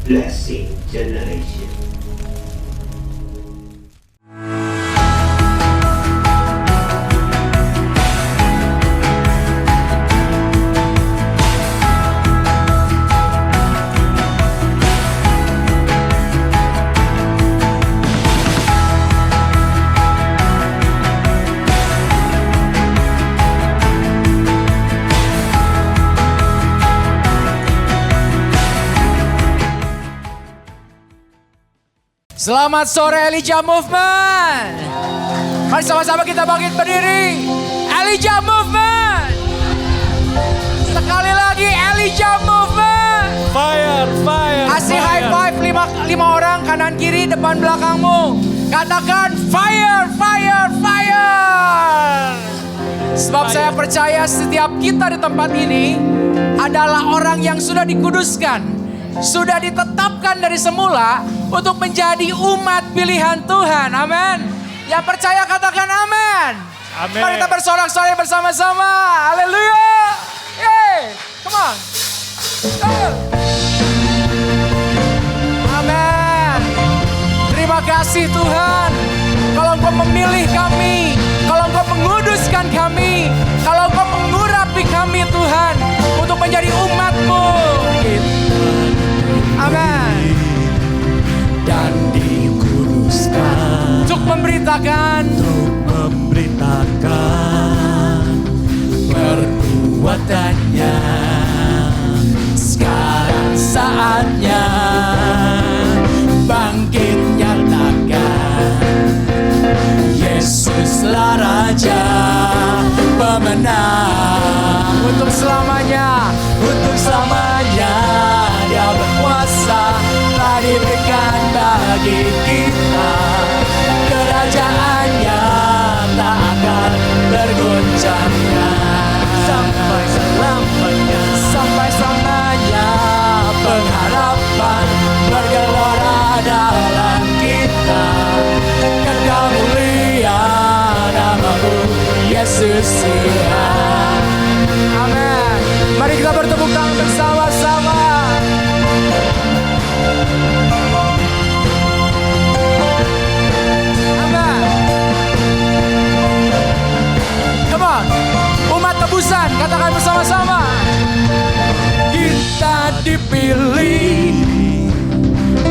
Blessing Generation. Selamat sore Elijah Movement. Mari sama-sama kita bangkit berdiri. Elijah Movement. Sekali lagi Elijah Movement. Fire. Kasih high five lima orang kanan kiri depan belakangmu. Katakan fire. Sebab saya percaya setiap kita di tempat ini adalah orang yang sudah dikuduskan. Sudah ditetapkan dari semula untuk menjadi umat pilihan Tuhan. Amin. Yang percaya katakan amin. Amin. Mari kita bersorak-sorai bersama-sama. Haleluya. Yeay. Come on. Amin. Terima kasih Tuhan. Kalau Engkau memilih kami, kalau Engkau menguduskan kami, kalau Engkau mengurapi kami Tuhan untuk menjadi umat-Mu. Amin. Dan dikuduskan Untuk memberitakan perbuatannya. Sekarang saatnya bangkit nyatakan Yesuslah Raja pemenang. untuk selamanya. Untuk selamanya Dia berkuasa, telah diberikan bagi kita. Kerajaannya tak akan bergoncangkan sampai selamanya. Sampai selamanya pengharapan bergelora dalam kita. Kekal mulia nama-Mu Yesus Tuhan. Amin. Mari kita bertepuk tangan bersama-sama. Amin. Come on. Umat tebusan, katakan bersama-sama. Kita dipilih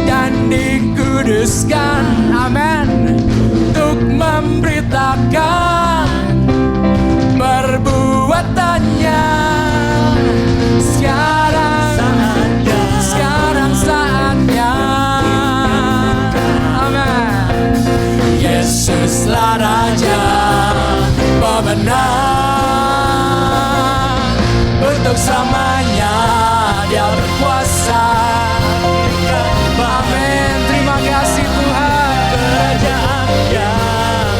dan dikuduskan, Amin. untuk memberitakan perbuatannya. Sekarang saatnya. Amin. Yesuslah Raja pemenang. Untuk selamanya Dia berkuasa. Amin. Terima kasih Tuhan. Kerajaannya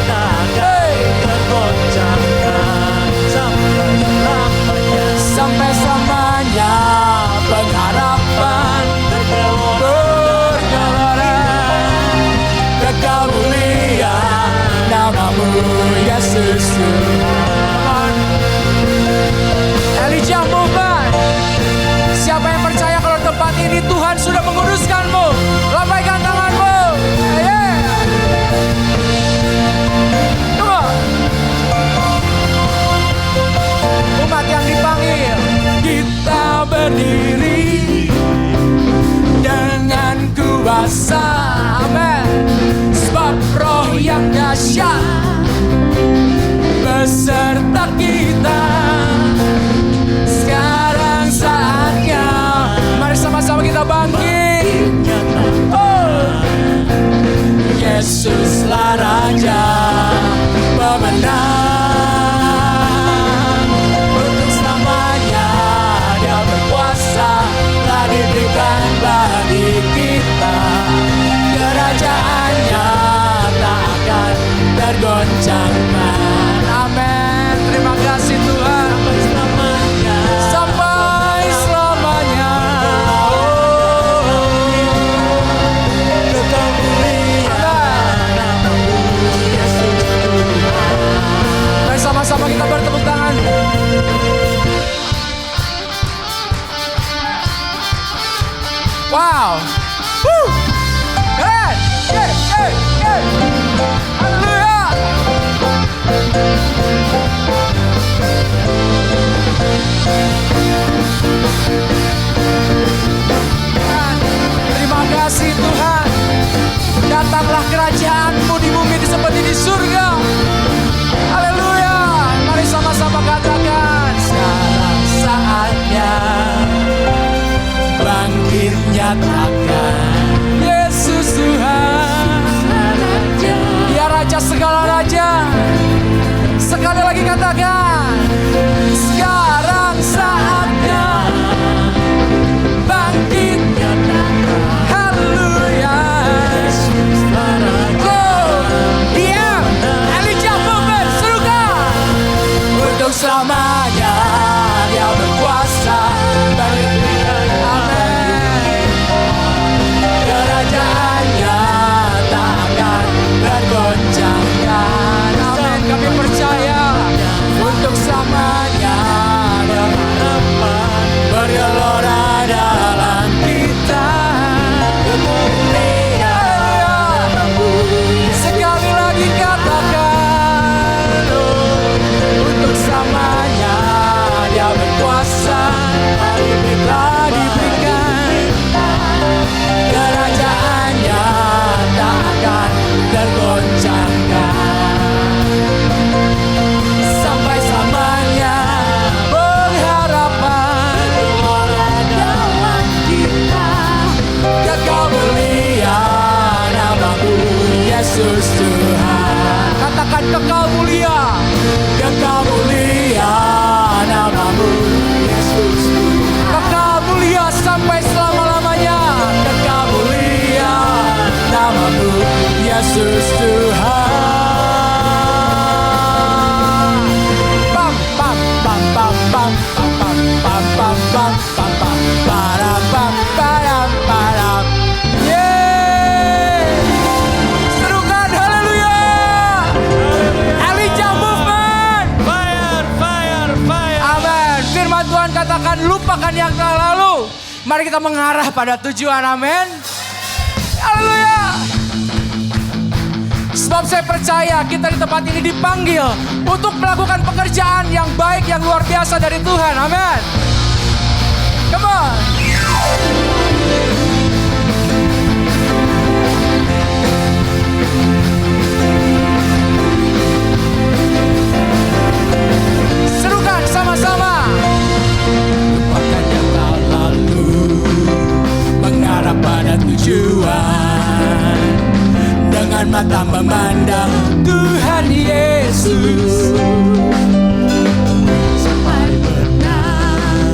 tak akan tergoncangkan sampai selamanya. Sampai selamanya Pengharapan bergelora. Kekal mulia nama-Mu Yesus Tuhan. Elijah Movement. Siapa yang percaya kalau tempat ini Tuhan sudah menguruskanmu? Lambaikan tanganmu. Yeah. Come on. Umat yang dipanggil. Kita berdiri dengan kuasa. Amin. Sebab roh yang dahsyat beserta kita. Sekarang saatnya Mari sama-sama kita bangkit. oh, Yesuslah Raja pemenang. Untuk selamanya Dia berkuasa, Sekali lagi katakan, sekarang saatnya bangkit. Haleluya. Oh, diam. Elijah Movement, serukan. Untuk selamanya Dia berkuasa. Amin. Kerajaannya tak akan tergoncangkan. Amin, kami percaya. Untuk selamanya Dia bergelora dalam kita. Sekali lagi katakan, Untuk selamanya Dia berkuasa. Telah diberikan kerajaannya tak akan tergoncangkan. Sampai selamanya pengharapan dalam kita. Kekal mulia namamu Yesus Tuhan. katakan kekal mulia. Kekal mulia namamu Yesus Tuhan. Kekal mulia sampai selama-lamanya. Kekal mulia namamu Yesus Tuhan. Pam pam pam pam pam pam pam pam pam pam pam pam param pam param param. Yeay. Serukan haleluya. Elijah Movement. Fire fire fire. Amin. Firman Tuhan katakan lupakan yang telah lalu. Mari kita mengarah pada tujuan. Amin. Haleluya. Sebab saya percaya kita di tempat ini dipanggil untuk melakukan pekerjaan yang baik, yang luar biasa dari Tuhan. Amin. Come on. Serukan sama-sama. Lupakan yang telah lalu, mengarah pada tujuan. Dengan mata memandang Tuhan Yesus. Sampai benar,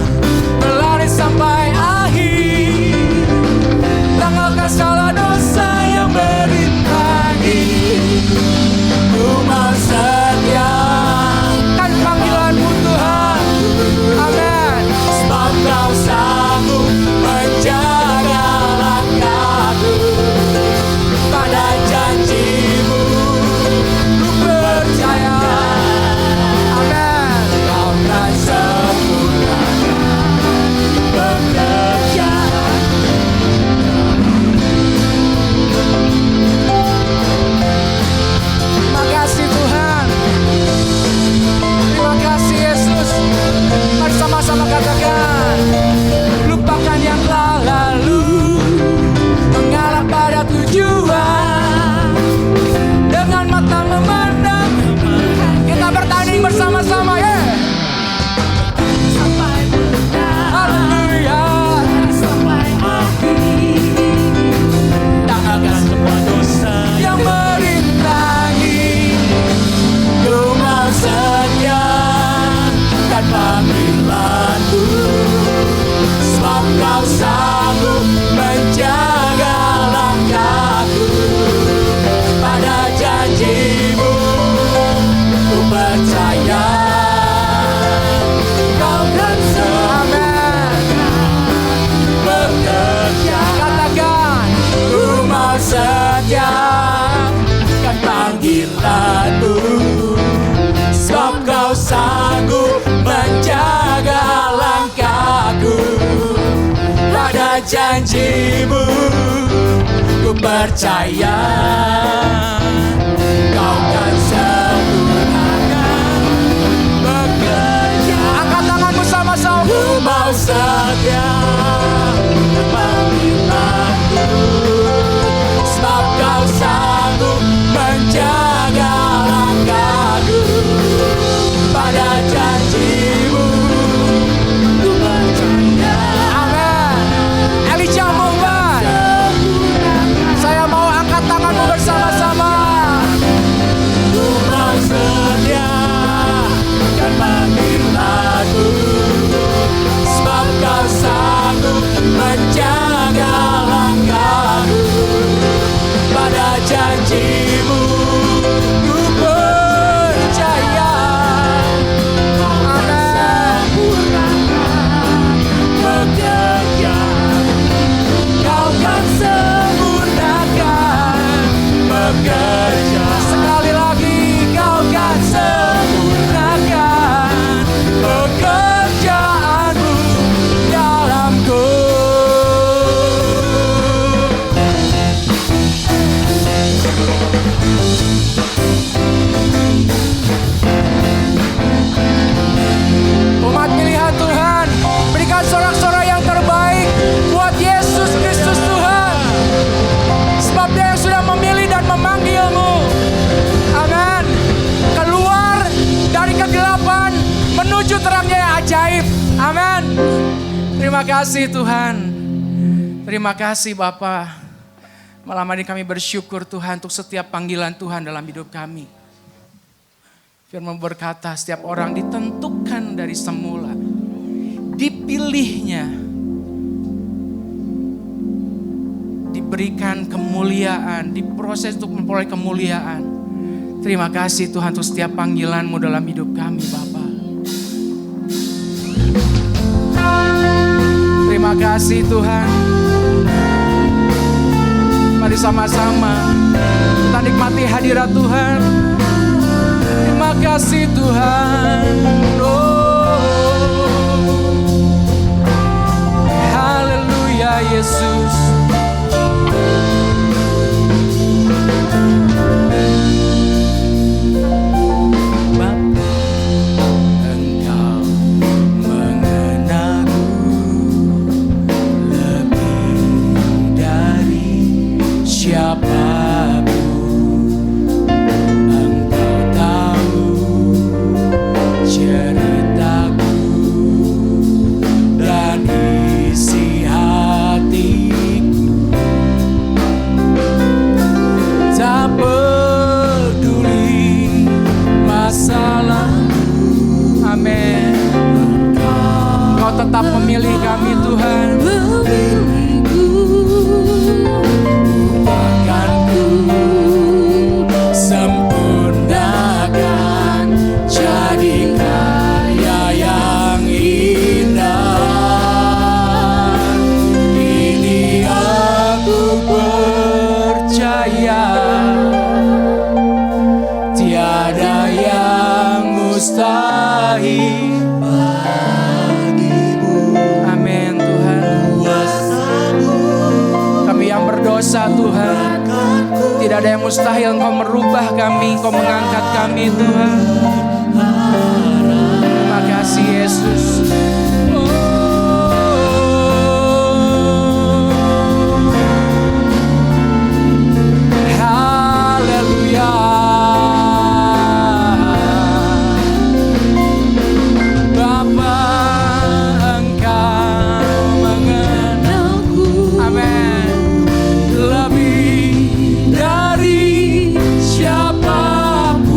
berlari sampai akhir. Tanggalkan segala dosa yang merintangi. Ku mau setia Kan panggilanmu Tuhan. Amin. sebab Kau sanggup menjaga langkahku. Pada janji-Mu ku percaya. Amin. Kau kan sempurnakan pekerjaan. Terima kasih Tuhan. Terima kasih Yesus. Mari sama-sama katakan, lupakan yang telah lalu, mengarah pada tujuan. Dengan mata memandang, kita bertanding bersama-sama ya. Sampai benar, Haleluya. sampai akhir. Tanggalkan semua dosa Yang merintangi. Ku mau setia dan panggilanmu. Sebab Kau sanggup menjaga langkahku. Pada janji-Mu ku percaya. Kau kan sempurnakan pekerjaan. Katakan, Ku mau setia kan panggilanmu. Sebab Kau sanggup menjaga langkahku. Pada janji-Mu ku percaya. Kau kan sempurnakan pekerjaan. angkat tanganmu sama-sama. Ku mau setia panggilanku. Sebab Kau sanggup menjaga langkahku. Pada janji-Mu ku percaya. Amin. Elijah Movement. Saya mau angkat tanganmu bersama-sama. Terima kasih Tuhan. Terima kasih Bapa. Malam hari kami bersyukur Tuhan untuk setiap panggilan Tuhan dalam hidup kami. Firman berkata setiap orang ditentukan dari semula. Dipilihnya. Diberikan kemuliaan. Diproses untuk memperoleh kemuliaan. Terima kasih Tuhan untuk setiap panggilan-Mu dalam hidup kami Bapa. Terima kasih Tuhan. Mari sama-sama kita nikmati hadirat Tuhan. Terima kasih Tuhan. Haleluya Yesus. Tetap memilih kami Tuhan. Akan ku sempurnakan jadi karya yang indah. Ini aku percaya tiada yang mustahil. Dosa Tuhan, tidak ada yang mustahil. Engkau merubah kami, Engkau mengangkat kami Tuhan. Terima kasih Yesus. Haleluya. Bapa, Engkau mengenalku. Amin. Lebih dari siapapun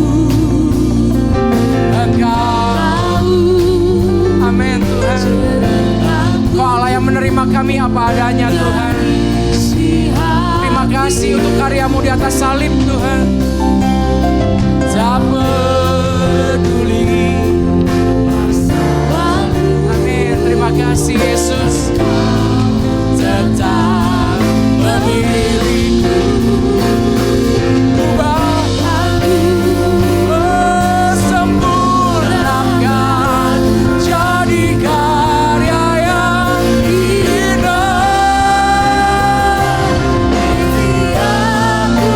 Engkau. Amin Tuhan. Kau Allah yang menerima kami apa adanya Tuhan. Terima kasih untuk karya-Mu di atas salib Tuhan. Tak peduli. Amin. Terima kasih Yesus. Tetap memilihku, ubahku, sempurnakan jadi karya yang indah. Ini aku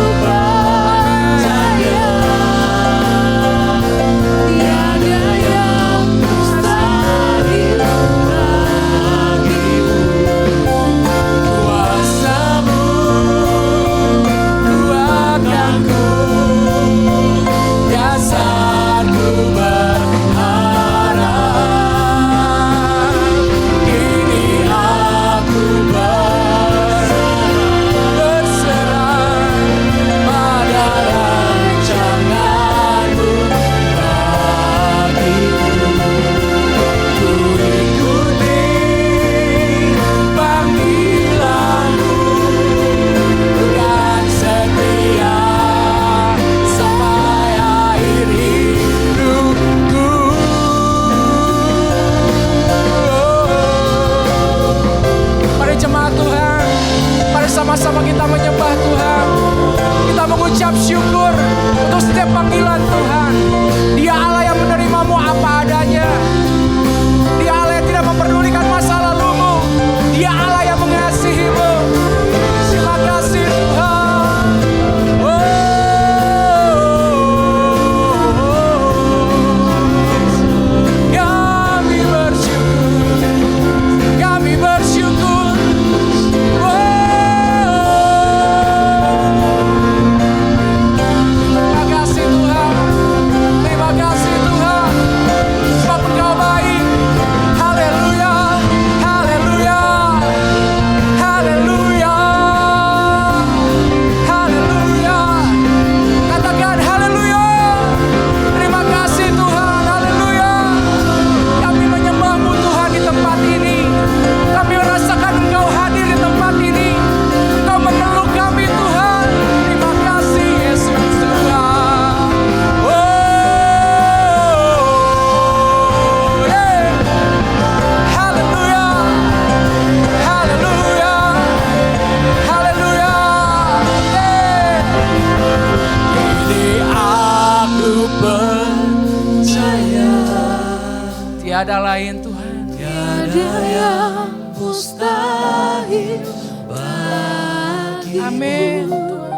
Tiada lain Tuhan. Tiada yang mustahil bagimu. Amin Tuhan.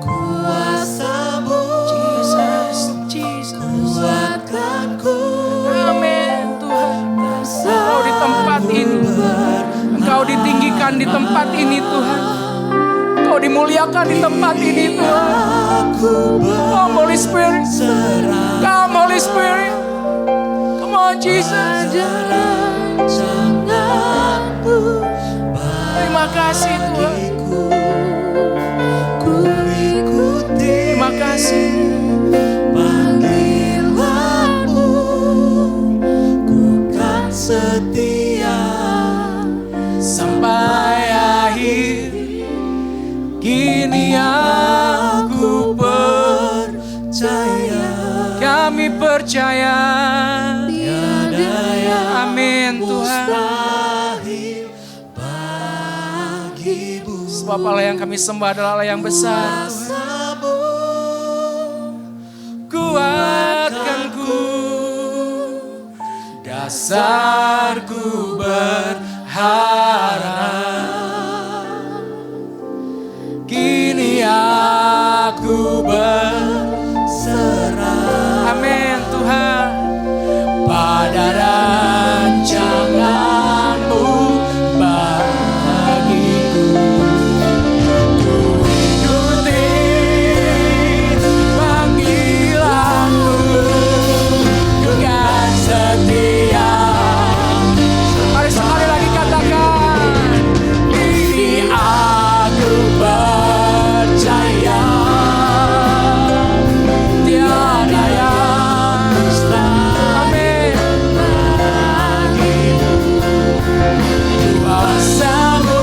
Kuasa-Mu Jesus, Jesus. kuatkanku. Amin Tuhan. Engkau di tempat ini. Engkau ditinggikan di tempat ini Tuhan. Engkau dimuliakan di tempat ini Tuhan. Come Holy Spirit. Come Holy Spirit. Come on Jesus. Terima kasih Tuhan. Terima kasih. Panggilanmu ku kan setia Sampai akhir kini aku percaya. kami percaya. Tiada yang Amin Tuhan. mustahil bagimu. Sebab Allah yang kami sembah adalah Allah yang besar. Kuasa-Mu Kuatkanku, dasarku berharap. Kini aku berserah. Amin Tuhan. Pada rancangan-Mu bagiku. Ku ikuti panggilan-Mu, ku kan setia. Mari sekali lagi katakan, ini aku percaya. Tiada yang amin. Kuasa-Mu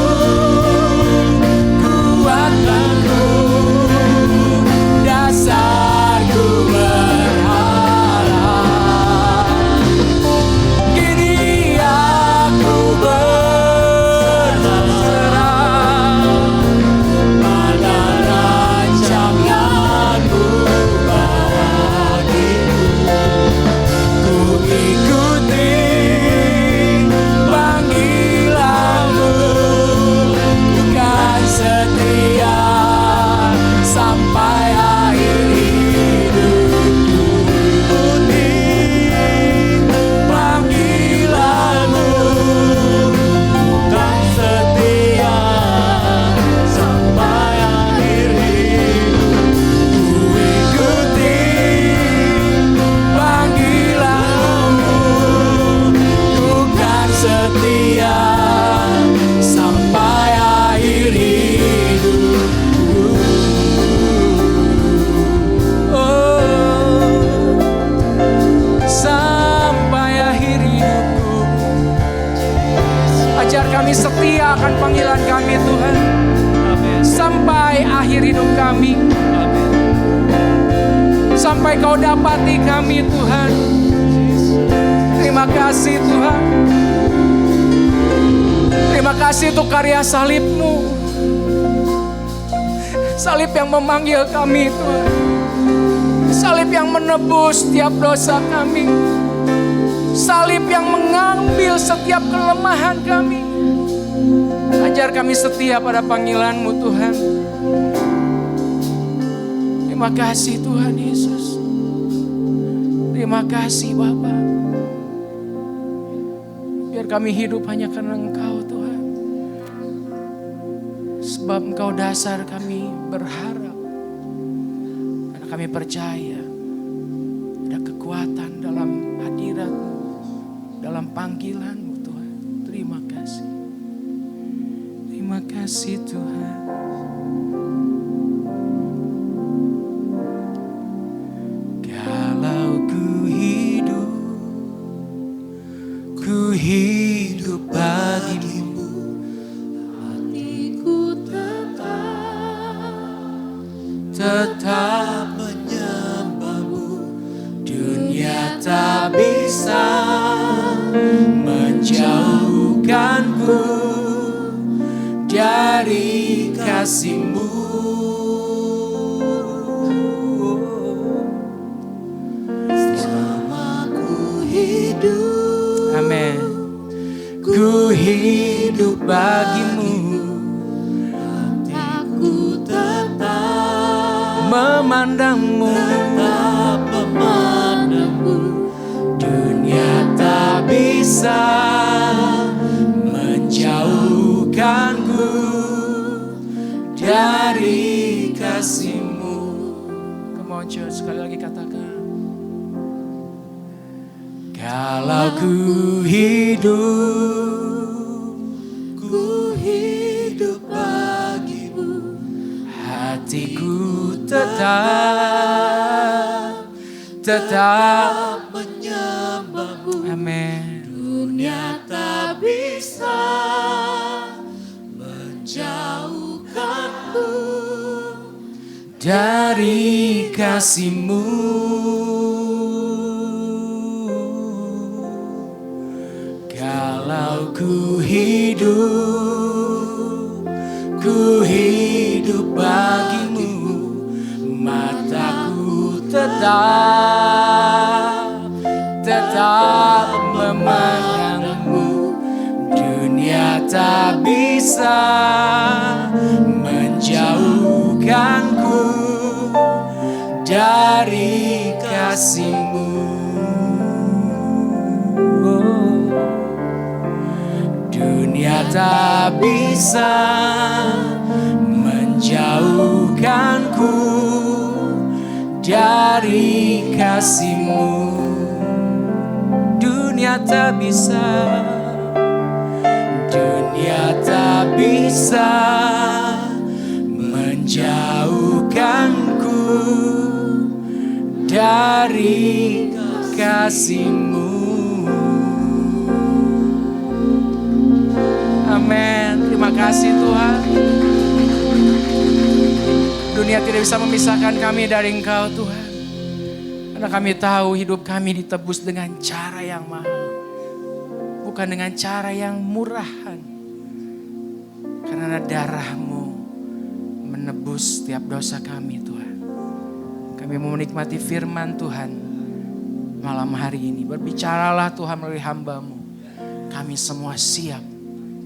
kuatkanku, dasarku berharap. Kini aku berserah pada rancangan-Mu bagiku. Ku ikuti panggilan-Mu, ku kan setia sampai akhir hidupku. Ikuti panggilan-Mu, ku kan setia sampai akhir hidupku. Ikuti panggilan-Mu, ku kan setia sampai akhir hidupku. Oh, sampai akhir hidupku. Ajar kami setia akan panggilan kami Tuhan. Sampai akhir hidup kami. Sampai Kau dapati kami Tuhan. Terima kasih Tuhan. Terima kasih untuk karya salib-Mu. Salib yang memanggil kami Tuhan. Salib yang menebus setiap dosa kami. Salib yang mengambil setiap kelemahan kami. Ajar kami setia pada panggilan-Mu Tuhan. Terima kasih Tuhan Yesus. Terima kasih Bapa. Biar kami hidup hanya karena Engkau Tuhan. Sebab Engkau dasar kami berharap. Karena kami percaya ada kekuatan dalam hadirat-Mu, dalam panggilan-Mu Tuhan. Terima kasih. Terima kasih Tuhan. Kalau ku hidup bagimu. hatiku tetap menyembah-Mu. Dunia tak bisa menjauhkanku dari kasih-Mu. selama ku hidup. Amin. Ku hidup bagimu, Aku tetap memandangmu, dunia tak bisa menjauhkanku dari kasih-Mu. Come on church, sekali lagi katakan. Kalau ku hidup bagimu, hatiku tetap menyembahmu. Amin. Dunia tak bisa menjauhkanku dari kasih-Mu. Kalau ku hidup bagimu, mataku tetap memandangmu. Dunia tak bisa menjauhkanku dari kasih-Mu. Dunia tak bisa menjauhkanku dari kasih-Mu. Dunia tak bisa menjauhkanku dari kasih-Mu. Amin. Terima kasih Tuhan. Dunia tidak bisa memisahkan kami dari Engkau Tuhan. Karena kami tahu hidup kami ditebus dengan cara yang mahal. Bukan dengan cara yang murahan. Karena darah-Mu menebus setiap dosa kami Tuhan. Kami mau menikmati firman Tuhan malam hari ini. Berbicaralah Tuhan melalui hamba-Mu. Kami semua siap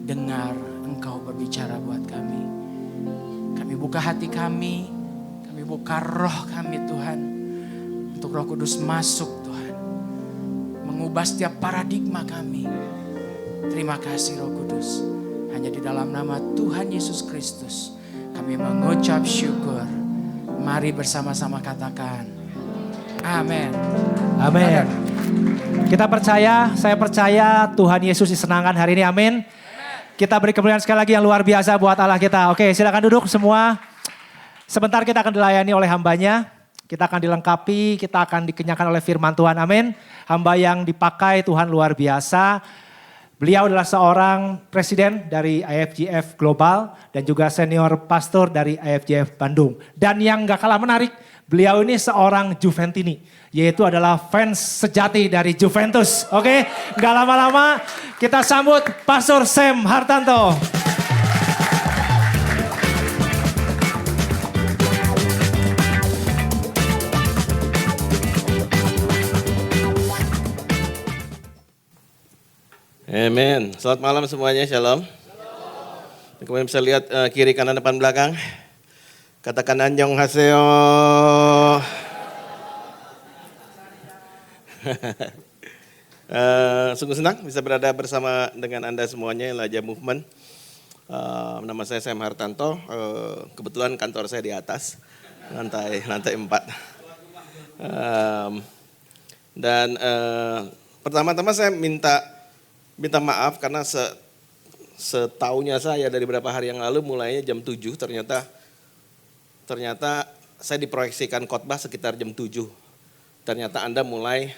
dengar Engkau berbicara buat kami. Kami buka hati kami buka roh kami Tuhan. Untuk Roh Kudus masuk Tuhan. Mengubah setiap paradigma kami. Terima kasih Roh Kudus. Hanya di dalam nama Tuhan Yesus Kristus kami mengucap syukur. Mari bersama-sama katakan amin. Amin. Kita percaya, saya percaya Tuhan Yesus disenangkan hari ini, amin. Kita beri kemuliaan sekali lagi yang luar biasa buat Allah kita. Oke, silakan duduk semua. Sebentar kita akan dilayani oleh hambanya. Kita akan dilengkapi, kita akan dikenyangkan oleh firman Tuhan, amin. Hamba yang dipakai Tuhan luar biasa. Beliau adalah seorang presiden dari IFGF Global dan juga senior pastor dari IFGF Bandung. Dan yang gak kalah menarik, beliau ini seorang Juventini, yaitu adalah fans sejati dari Juventus. Oke, gak lama-lama kita sambut Pastor Sam Hartanto. Amin. Selamat malam semuanya, shalom. Kemudian bisa lihat kiri kanan depan belakang. Katakan annyeonghaseyo. Sungguh senang bisa berada bersama dengan Anda semuanya, Elijah Movement. Nama saya Sam Hartanto. Kebetulan kantor saya di atas, lantai 4. Pertama-tama saya minta maaf karena setaunya saya dari beberapa hari yang lalu mulainya jam 7, ternyata saya diproyeksikan khotbah sekitar jam 7. Ternyata Anda mulai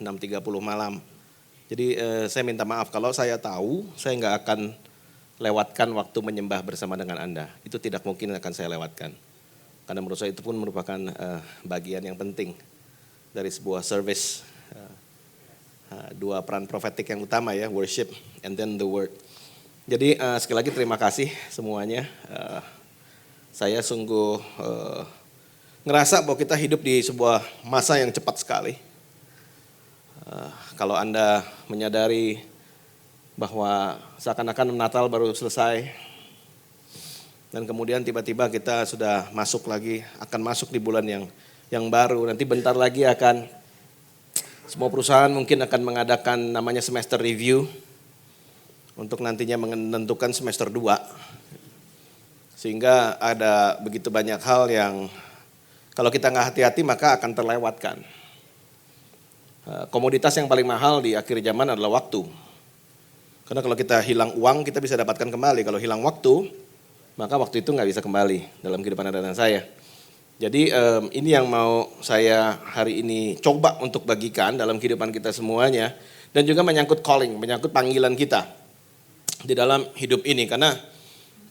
6.30 malam. Jadi saya minta maaf kalau saya tahu saya nggak akan lewatkan waktu menyembah bersama dengan Anda. Itu tidak mungkin akan saya lewatkan. Karena menurut saya itu pun merupakan bagian yang penting dari sebuah service. Dua peran profetik yang utama ya, worship and then the word. Jadi sekali lagi terima kasih semuanya. Saya sungguh ngerasa bahwa kita hidup di sebuah masa yang cepat sekali. Kalau Anda menyadari bahwa seakan-akan Natal baru selesai, dan kemudian tiba-tiba kita sudah akan masuk di bulan yang baru. Nanti bentar lagi semua perusahaan mungkin akan mengadakan namanya semester review untuk nantinya menentukan semester 2. Sehingga ada begitu banyak hal yang kalau kita nggak hati-hati maka akan terlewatkan. Komoditas yang paling mahal di akhir zaman adalah waktu. Karena kalau kita hilang uang kita bisa dapatkan kembali. Kalau hilang waktu, maka waktu itu nggak bisa kembali dalam kehidupan Anda dan saya. Jadi ini yang mau saya hari ini coba untuk bagikan dalam kehidupan kita semuanya. Dan juga menyangkut calling, menyangkut panggilan kita di dalam hidup ini. Karena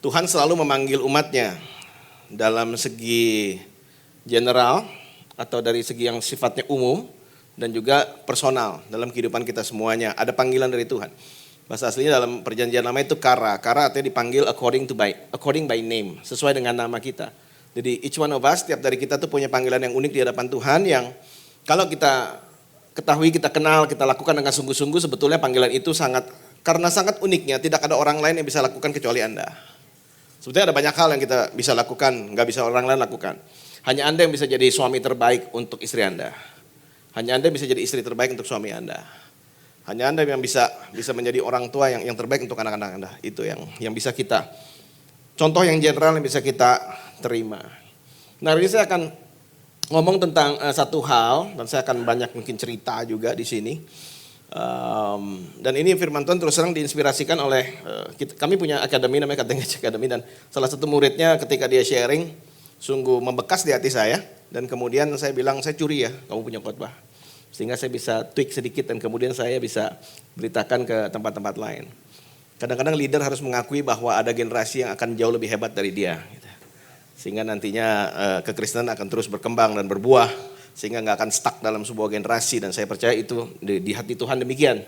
Tuhan selalu memanggil umatnya dalam segi general atau dari segi yang sifatnya umum. Dan juga personal dalam kehidupan kita semuanya. Ada panggilan dari Tuhan. Bahasa aslinya dalam perjanjian lama itu kara. Kara artinya dipanggil according by name. Sesuai dengan nama kita. Jadi each one of us, setiap dari kita tuh punya panggilan yang unik di hadapan Tuhan. Yang kalau kita ketahui, kita kenal, kita lakukan dengan sungguh-sungguh. Sebetulnya panggilan itu karena sangat uniknya. Tidak ada orang lain yang bisa lakukan kecuali Anda. Sebetulnya ada banyak hal yang kita bisa lakukan. Gak bisa orang lain lakukan. Hanya Anda yang bisa jadi suami terbaik untuk istri Anda. Hanya Anda bisa jadi istri terbaik untuk suami Anda. Hanya Anda yang bisa menjadi orang tua yang terbaik untuk anak-anak Anda. Itu yang bisa kita, contoh yang general yang bisa kita terima. Nah, ini saya akan ngomong tentang satu hal, dan saya akan banyak mungkin cerita juga di sini. Dan ini firman Tuhan terus terang diinspirasikan oleh, kami punya akademi namanya Cutting Edge Academy, dan salah satu muridnya ketika dia sharing, sungguh membekas di hati saya. Dan kemudian saya bilang, saya curi ya kamu punya khotbah. Sehingga saya bisa tweak sedikit dan kemudian saya bisa beritakan ke tempat-tempat lain. Kadang-kadang leader harus mengakui bahwa ada generasi yang akan jauh lebih hebat dari dia. Sehingga nantinya kekristenan akan terus berkembang dan berbuah. Sehingga gak akan stuck dalam sebuah generasi. Dan saya percaya itu di hati Tuhan demikian.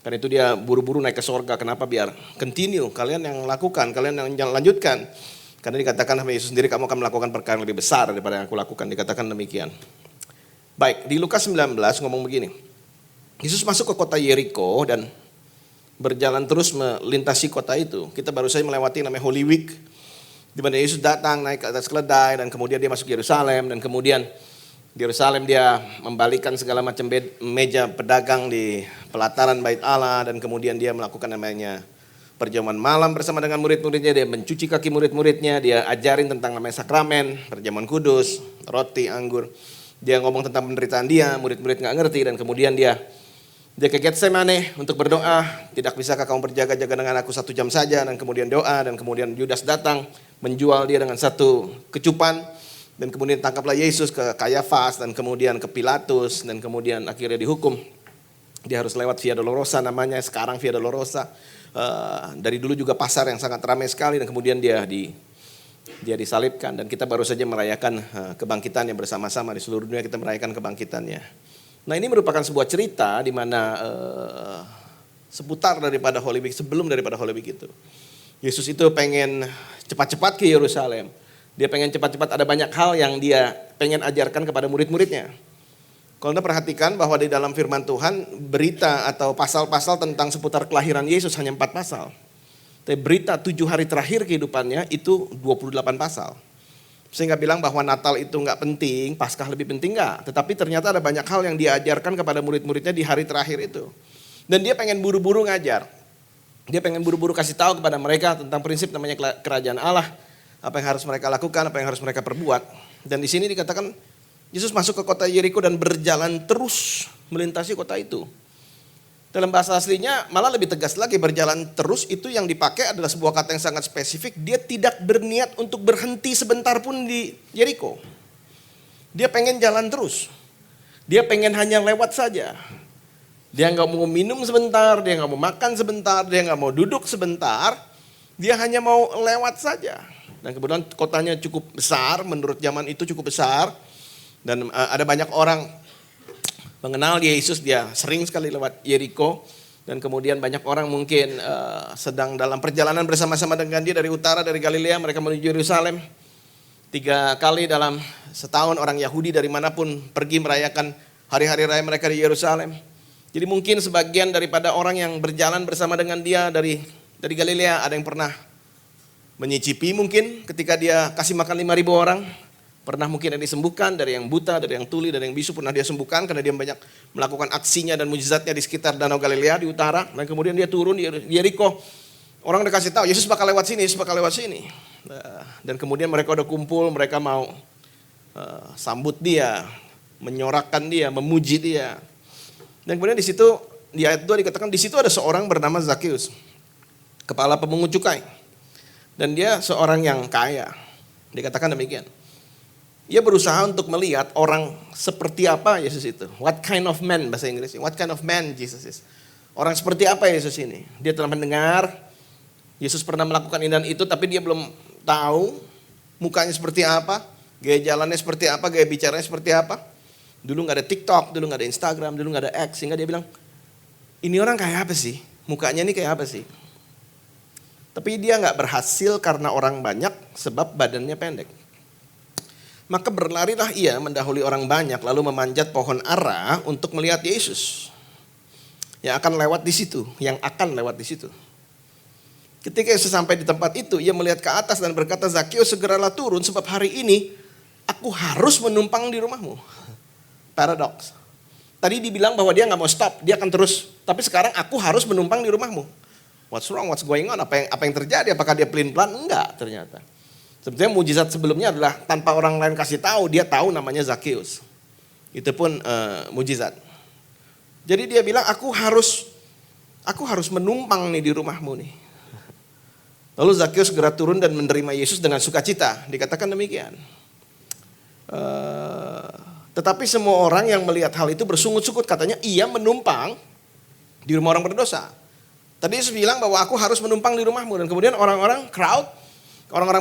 Karena itu dia buru-buru naik ke sorga. Kenapa? Biar continue. Kalian yang lakukan, kalian yang lanjutkan. Karena dikatakan sama Yesus sendiri, kamu akan melakukan perkara yang lebih besar daripada yang aku lakukan. Dikatakan demikian. Baik, di Lukas 19 ngomong begini. Yesus masuk ke kota Yeriko dan berjalan terus melintasi kota itu. Kita baru saja melewati namanya Holy Week. Di mana Yesus datang naik ke atas keledai dan kemudian dia masuk Yerusalem. Dan kemudian di Yerusalem dia membalikan segala macam meja pedagang di pelataran bait Allah. Dan kemudian dia melakukan namanya perjamuan malam bersama dengan murid-muridnya, dia mencuci kaki murid-muridnya, dia ajarin tentang namanya sakramen, perjamuan kudus, roti, anggur. Dia ngomong tentang penderitaan dia, murid-murid gak ngerti, dan kemudian dia ke Getsemane untuk berdoa. Tidak bisakah kamu berjaga-jaga dengan aku 1 jam saja? Dan kemudian doa, dan kemudian Yudas datang menjual dia dengan 1 kecupan. Dan kemudian tangkaplah Yesus ke Kayafas, dan kemudian ke Pilatus, dan kemudian akhirnya dihukum. Dia harus lewat Via Dolorosa namanya, sekarang Via Dolorosa. Dari dulu juga pasar yang sangat ramai sekali, dan kemudian dia disalibkan. Dan kita baru saja merayakan kebangkitannya bersama-sama. Di seluruh dunia kita merayakan kebangkitannya. Nah, ini merupakan sebuah cerita di mana seputar daripada Holy Week, sebelum daripada Holy Week itu. Yesus itu pengen cepat-cepat ke Yerusalem. Dia pengen cepat-cepat, ada banyak hal yang dia pengen ajarkan kepada murid-muridnya. Kalau Anda perhatikan bahwa di dalam firman Tuhan, berita atau pasal-pasal tentang seputar kelahiran Yesus hanya 4 pasal. Tapi berita 7 hari terakhir kehidupannya itu 28 pasal. Sehingga bilang bahwa Natal itu gak penting, Paskah lebih penting gak. Tetapi ternyata ada banyak hal yang diajarkan kepada murid-muridnya di hari terakhir itu. Dan dia pengen buru-buru ngajar. Dia pengen buru-buru kasih tahu kepada mereka tentang prinsip namanya kerajaan Allah. Apa yang harus mereka lakukan, apa yang harus mereka perbuat. Dan di sini dikatakan, Yesus masuk ke kota Yeriko dan berjalan terus melintasi kota itu. Dalam bahasa aslinya malah lebih tegas lagi, berjalan terus itu yang dipakai adalah sebuah kata yang sangat spesifik. Dia tidak berniat untuk berhenti sebentar pun di Yeriko. Dia pengen jalan terus. Dia pengen hanya lewat saja. Dia gak mau minum sebentar, dia gak mau makan sebentar, dia gak mau duduk sebentar. Dia hanya mau lewat saja. Dan kemudian kotanya cukup besar, menurut zaman itu cukup besar. Dan ada banyak orang mengenal Yesus, dia sering sekali lewat Yeriko. Dan kemudian banyak orang mungkin sedang dalam perjalanan bersama-sama dengan dia dari utara, dari Galilea, mereka menuju Yerusalem. 3 kali dalam setahun orang Yahudi dari manapun pergi merayakan hari-hari raya mereka di Yerusalem. Jadi mungkin sebagian daripada orang yang berjalan bersama dengan dia dari Galilea ada yang pernah menyicipi mungkin ketika dia kasih makan 5.000 orang. Pernah mungkin ada disembuhkan dari yang buta, dari yang tuli, dari yang bisu pernah dia sembuhkan karena dia banyak melakukan aksinya dan mujizatnya di sekitar Danau Galilea di utara. Dan kemudian dia turun di Yeriko. Orang udah kasih tahu Yesus bakal lewat sini, Yesus bakal lewat sini. Dan kemudian mereka udah kumpul, mereka mau sambut dia, menyorakkan dia, memuji dia. Dan kemudian di situ di ayat 2 dikatakan di situ ada seorang bernama Zakheus, kepala pemungut cukai. Dan dia seorang yang kaya. Dikatakan demikian. Dia berusaha untuk melihat orang seperti apa Yesus itu. What kind of man bahasa Inggrisnya. What kind of man Jesus is. Orang seperti apa Yesus ini. Dia telah mendengar Yesus pernah melakukan ini dan itu, tapi dia belum tahu mukanya seperti apa, gaya jalannya seperti apa, gaya bicaranya seperti apa. Dulu gak ada TikTok, dulu gak ada Instagram, dulu gak ada X. Sehingga dia bilang, ini orang kayak apa sih? Mukanya ini kayak apa sih? Tapi dia gak berhasil karena orang banyak sebab badannya pendek. Maka berlarilah ia mendahului orang banyak lalu memanjat pohon ara untuk melihat Yesus. Yang akan lewat di situ, Ketika Yesus sampai di tempat itu, ia melihat ke atas dan berkata, Zakheus segeralah turun sebab hari ini aku harus menumpang di rumahmu. Paradoks. Tadi dibilang bahwa dia gak mau stop, dia akan terus. Tapi sekarang aku harus menumpang di rumahmu. What's wrong, what's going on, apa yang terjadi, apakah dia pelin-pelan? Enggak ternyata. Sebetulnya mujizat sebelumnya adalah tanpa orang lain kasih tahu, dia tahu namanya Zakheus. Itu pun mujizat. Jadi dia bilang aku harus menumpang nih di rumahmu nih. Lalu Zakheus segera turun dan menerima Yesus dengan sukacita. Dikatakan demikian. Tetapi semua orang yang melihat hal itu bersungut-sungut, katanya ia menumpang di rumah orang berdosa. Tadi Yesus bilang bahwa aku harus menumpang di rumahmu. Dan kemudian orang-orang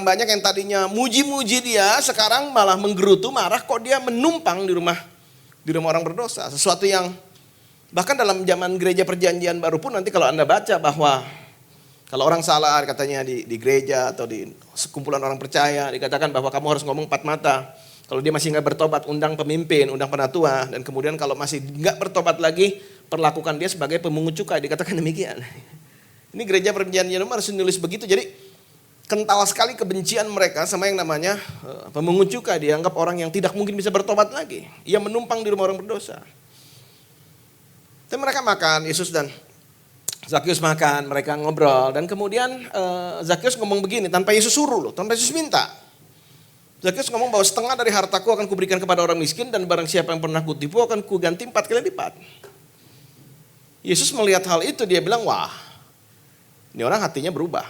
banyak yang tadinya muji-muji dia, sekarang malah menggerutu, marah kok dia menumpang di rumah orang berdosa. Sesuatu yang bahkan dalam zaman gereja perjanjian baru pun nanti kalau Anda baca bahwa kalau orang salah katanya di gereja atau di sekumpulan orang percaya dikatakan bahwa kamu harus ngomong 4 mata. Kalau dia masih nggak bertobat, undang pemimpin, undang penatua, dan kemudian kalau masih nggak bertobat lagi, perlakukan dia sebagai pemungut cukai. Dikatakan demikian. Ini gereja perjanjian harus nulis begitu. Jadi kental sekali kebencian mereka sama yang namanya pemungut cukai. Dianggap orang yang tidak mungkin bisa bertobat lagi. Ia menumpang di rumah orang berdosa. Dan mereka makan, Yesus dan Zakheus makan, mereka ngobrol. Dan kemudian Zakheus ngomong begini, tanpa Yesus suruh loh, tanpa Yesus minta. Zakheus ngomong bahwa setengah dari hartaku akan kuberikan kepada orang miskin dan barang siapa yang pernah kutipu akan kuganti 4 kali lipat. Yesus melihat hal itu, dia bilang, wah ini orang hatinya berubah.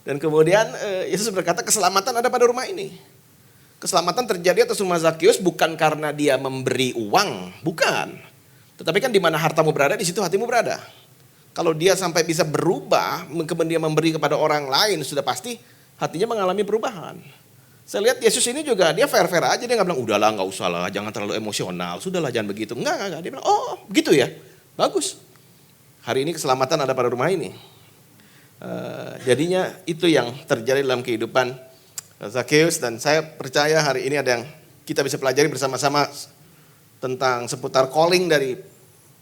Dan kemudian Yesus berkata keselamatan ada pada rumah ini. Keselamatan terjadi atas rumah Zakheus bukan karena dia memberi uang, bukan. Tetapi kan di mana hartamu berada, di situ hatimu berada. Kalau dia sampai bisa berubah, kemudian dia memberi kepada orang lain, sudah pasti hatinya mengalami perubahan. Saya lihat Yesus ini juga dia fair-fair aja, dia gak bilang udahlah gak usah lah, jangan terlalu emosional, sudahlah jangan begitu. Enggak, dia bilang oh begitu ya, bagus. Hari ini keselamatan ada pada rumah ini. Jadinya itu yang terjadi dalam kehidupan Zakheus, dan saya percaya hari ini ada yang kita bisa pelajari bersama-sama tentang seputar calling dari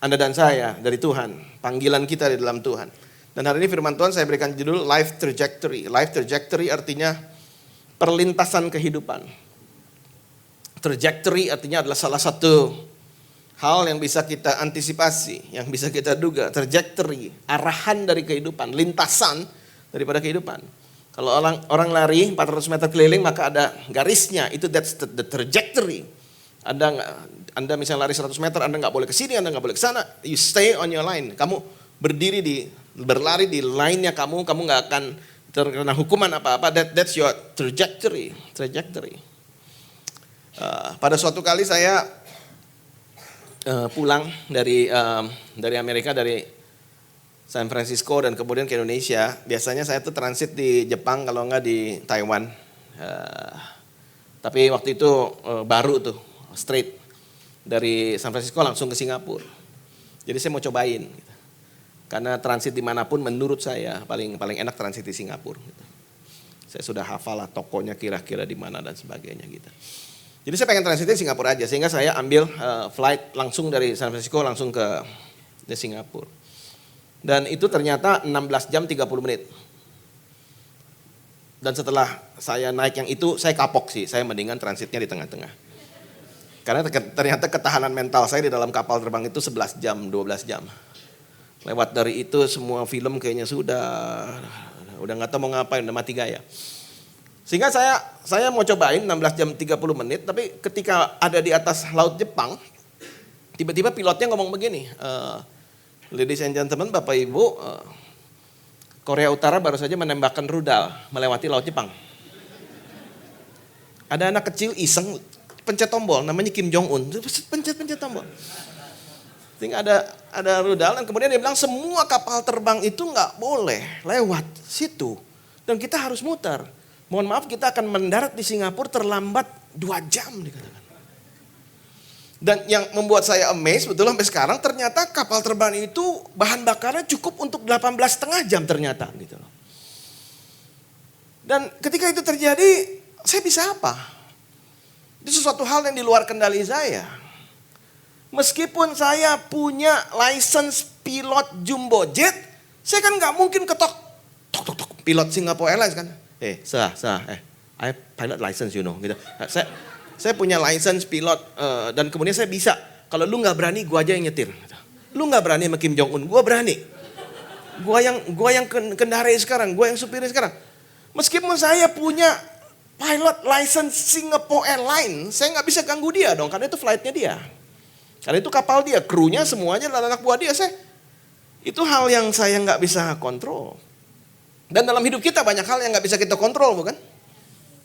Anda dan saya, dari Tuhan, panggilan kita di dalam Tuhan. Dan hari ini firman Tuhan saya berikan judul Life Trajectory. Life Trajectory artinya perlintasan kehidupan. Trajectory artinya adalah salah satu hal yang bisa kita antisipasi, yang bisa kita duga. Trajectory, arahan dari kehidupan, lintasan daripada kehidupan. Kalau orang lari 400 meter keliling maka ada garisnya, itu that's the trajectory. Anda misalnya lari 100 meter, Anda nggak boleh ke sini, Anda nggak boleh ke sana. You stay on your line. Kamu berlari di line-nya kamu nggak akan terkena hukuman apa-apa. That's your trajectory. Pada suatu kali saya pulang dari Amerika, dari San Francisco dan kemudian ke Indonesia. Biasanya saya tuh transit di Jepang kalau nggak di Taiwan. Tapi waktu itu baru tuh straight dari San Francisco langsung ke Singapura. Jadi saya mau cobain. Gitu. Karena transit dimanapun menurut saya paling enak transit di Singapura. Gitu. Saya sudah hafal lah tokonya kira-kira di mana dan sebagainya gitu. Jadi saya pengen transit di Singapura aja, sehingga saya ambil flight langsung dari San Francisco langsung ke di Singapura. Dan itu ternyata 16 jam 30 menit. Dan setelah saya naik yang itu, saya kapok sih. Saya mendingan transitnya di tengah-tengah. Karena ternyata ketahanan mental saya di dalam kapal terbang itu 11 jam, 12 jam. Lewat dari itu semua film kayaknya udah nggak tahu mau ngapain, udah mati gaya. Sehingga saya mau cobain 16 jam 30 menit, tapi ketika ada di atas laut Jepang, tiba-tiba pilotnya ngomong begini, ladies and gentlemen, Bapak Ibu, Korea Utara baru saja menembakkan rudal melewati laut Jepang. Ada anak kecil iseng pencet tombol, namanya Kim Jong Un, pencet tombol. Sehingga ada rudal dan kemudian dia bilang semua kapal terbang itu nggak boleh lewat situ dan kita harus muter. Mohon maaf, kita akan mendarat di Singapura terlambat 2 jam dikatakan. Dan yang membuat saya amazed betul sampai sekarang, ternyata kapal terbang itu bahan bakarnya cukup untuk 18,5 jam ternyata gitu loh. Dan ketika itu terjadi, saya bisa apa? Itu sesuatu hal yang di luar kendali saya. Meskipun saya punya license pilot jumbo jet, saya kan nggak mungkin ketok pilot Singapore Airlines kan. I have pilot license you know gitu. Saya punya license pilot dan kemudian saya bisa. Kalau lu nggak berani, gua aja yang nyetir. Lu nggak berani sama Kim Jong Un, gua berani. Gua yang kendarai sekarang, gua yang supirnya sekarang. Meskipun saya punya pilot license Singapore Airlines, saya nggak bisa ganggu dia dong, karena itu flightnya dia. Karena itu kapal dia, krunya semuanya adalah anak buah dia. Itu hal yang saya nggak bisa kontrol. Dan dalam hidup kita banyak hal yang nggak bisa kita kontrol, bukan?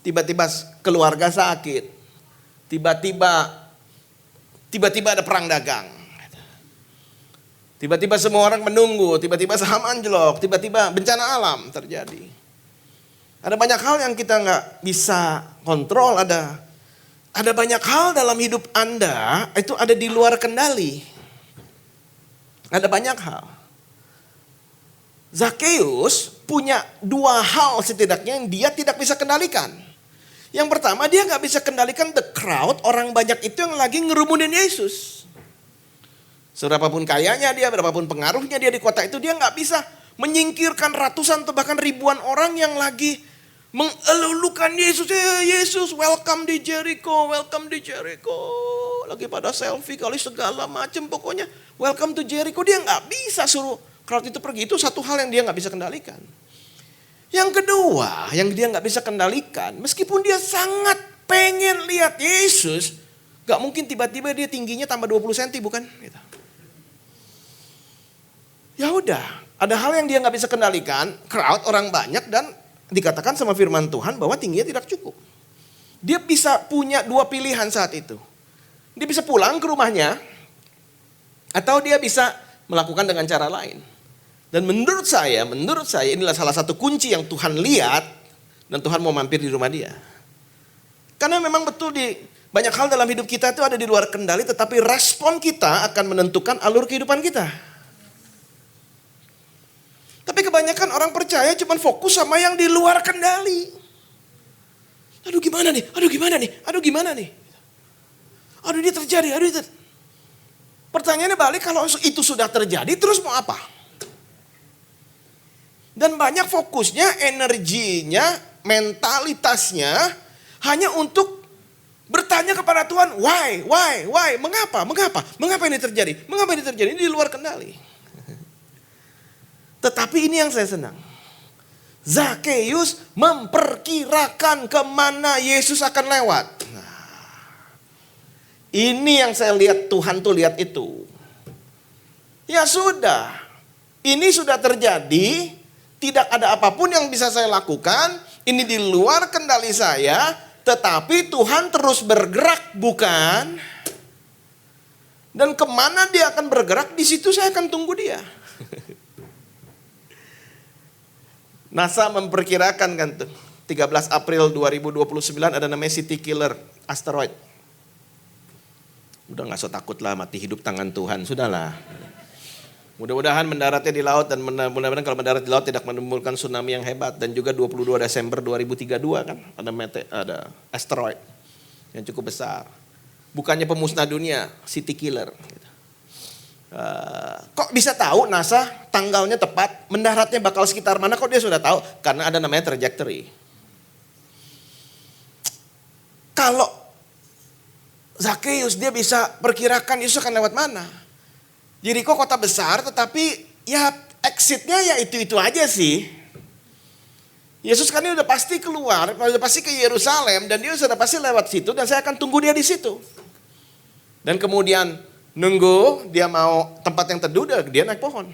Tiba-tiba keluarga sakit. Tiba-tiba ada perang dagang. Tiba-tiba semua orang menunggu, tiba-tiba saham anjlok, tiba-tiba bencana alam terjadi. Ada banyak hal yang kita nggak bisa kontrol, ada banyak hal dalam hidup Anda itu ada di luar kendali. Ada banyak hal. Zakheus punya 2 hal setidaknya yang dia tidak bisa kendalikan. Yang pertama, dia nggak bisa kendalikan the crowd, orang banyak itu yang lagi ngerumunin Yesus. Seberapapun kayanya dia, berapapun pengaruhnya dia di kota itu, dia nggak bisa menyingkirkan ratusan atau bahkan ribuan orang yang lagi mengelulukan Yesus. Yesus, welcome di Jericho, welcome di Jericho. Lagi pada selfie kali segala macam, pokoknya welcome to Jericho. Dia nggak bisa suruh crowd itu pergi. Itu satu hal yang dia nggak bisa kendalikan. Yang kedua, yang dia nggak bisa kendalikan, meskipun dia sangat pengen lihat Yesus, nggak mungkin tiba-tiba dia tingginya tambah 20 cm, bukan? Gitu. Ya udah, ada hal yang dia nggak bisa kendalikan, crowd orang banyak dan dikatakan sama firman Tuhan bahwa tingginya tidak cukup. Dia bisa punya 2 pilihan saat itu. Dia bisa pulang ke rumahnya, atau dia bisa melakukan dengan cara lain. Dan menurut saya inilah salah satu kunci yang Tuhan lihat dan Tuhan mau mampir di rumah dia. Karena memang betul di banyak hal dalam hidup kita itu ada di luar kendali, tetapi respon kita akan menentukan alur kehidupan kita. Tapi kebanyakan orang percaya cuma fokus sama yang di luar kendali. Aduh gimana nih? Aduh dia terjadi, Pertanyaannya balik, kalau itu sudah terjadi terus mau apa? Dan banyak fokusnya, energinya, mentalitasnya hanya untuk bertanya kepada Tuhan, why, mengapa ini terjadi? Ini di luar kendali. Tetapi ini yang saya senang. Zakheus memperkirakan kemana Yesus akan lewat. Ini yang saya lihat, Tuhan tuh lihat itu. Ya sudah, ini sudah terjadi. Tidak ada apapun yang bisa saya lakukan. Ini di luar kendali saya. Tetapi Tuhan terus bergerak, bukan? Dan kemana dia akan bergerak, di situ saya akan tunggu dia. NASA memperkirakan kan tuh, 13 April 2029 ada namanya City Killer Asteroid. Udah gak so takut lah, mati hidup tangan Tuhan, sudahlah. Mudah-mudahan mendaratnya di laut dan mudah-mudahan kalau mendarat di laut tidak menimbulkan tsunami yang hebat. Dan juga 22 Desember 2032 kan ada asteroid yang cukup besar. Bukannya pemusnah dunia, city killer. Kok Kok bisa tahu NASA tanggalnya tepat, mendaratnya bakal sekitar mana, kok dia sudah tahu? Karena ada namanya trajectory. Kalau Zakheus dia bisa perkirakan Yesus akan lewat mana. Yeriko kota besar tetapi ya exitnya ya itu-itu aja sih. Yesus kan udah pasti keluar, udah pasti ke Yerusalem dan dia sudah pasti lewat situ dan saya akan tunggu dia di situ. Dan kemudian nunggu dia mau tempat yang teduh, dia naik pohon.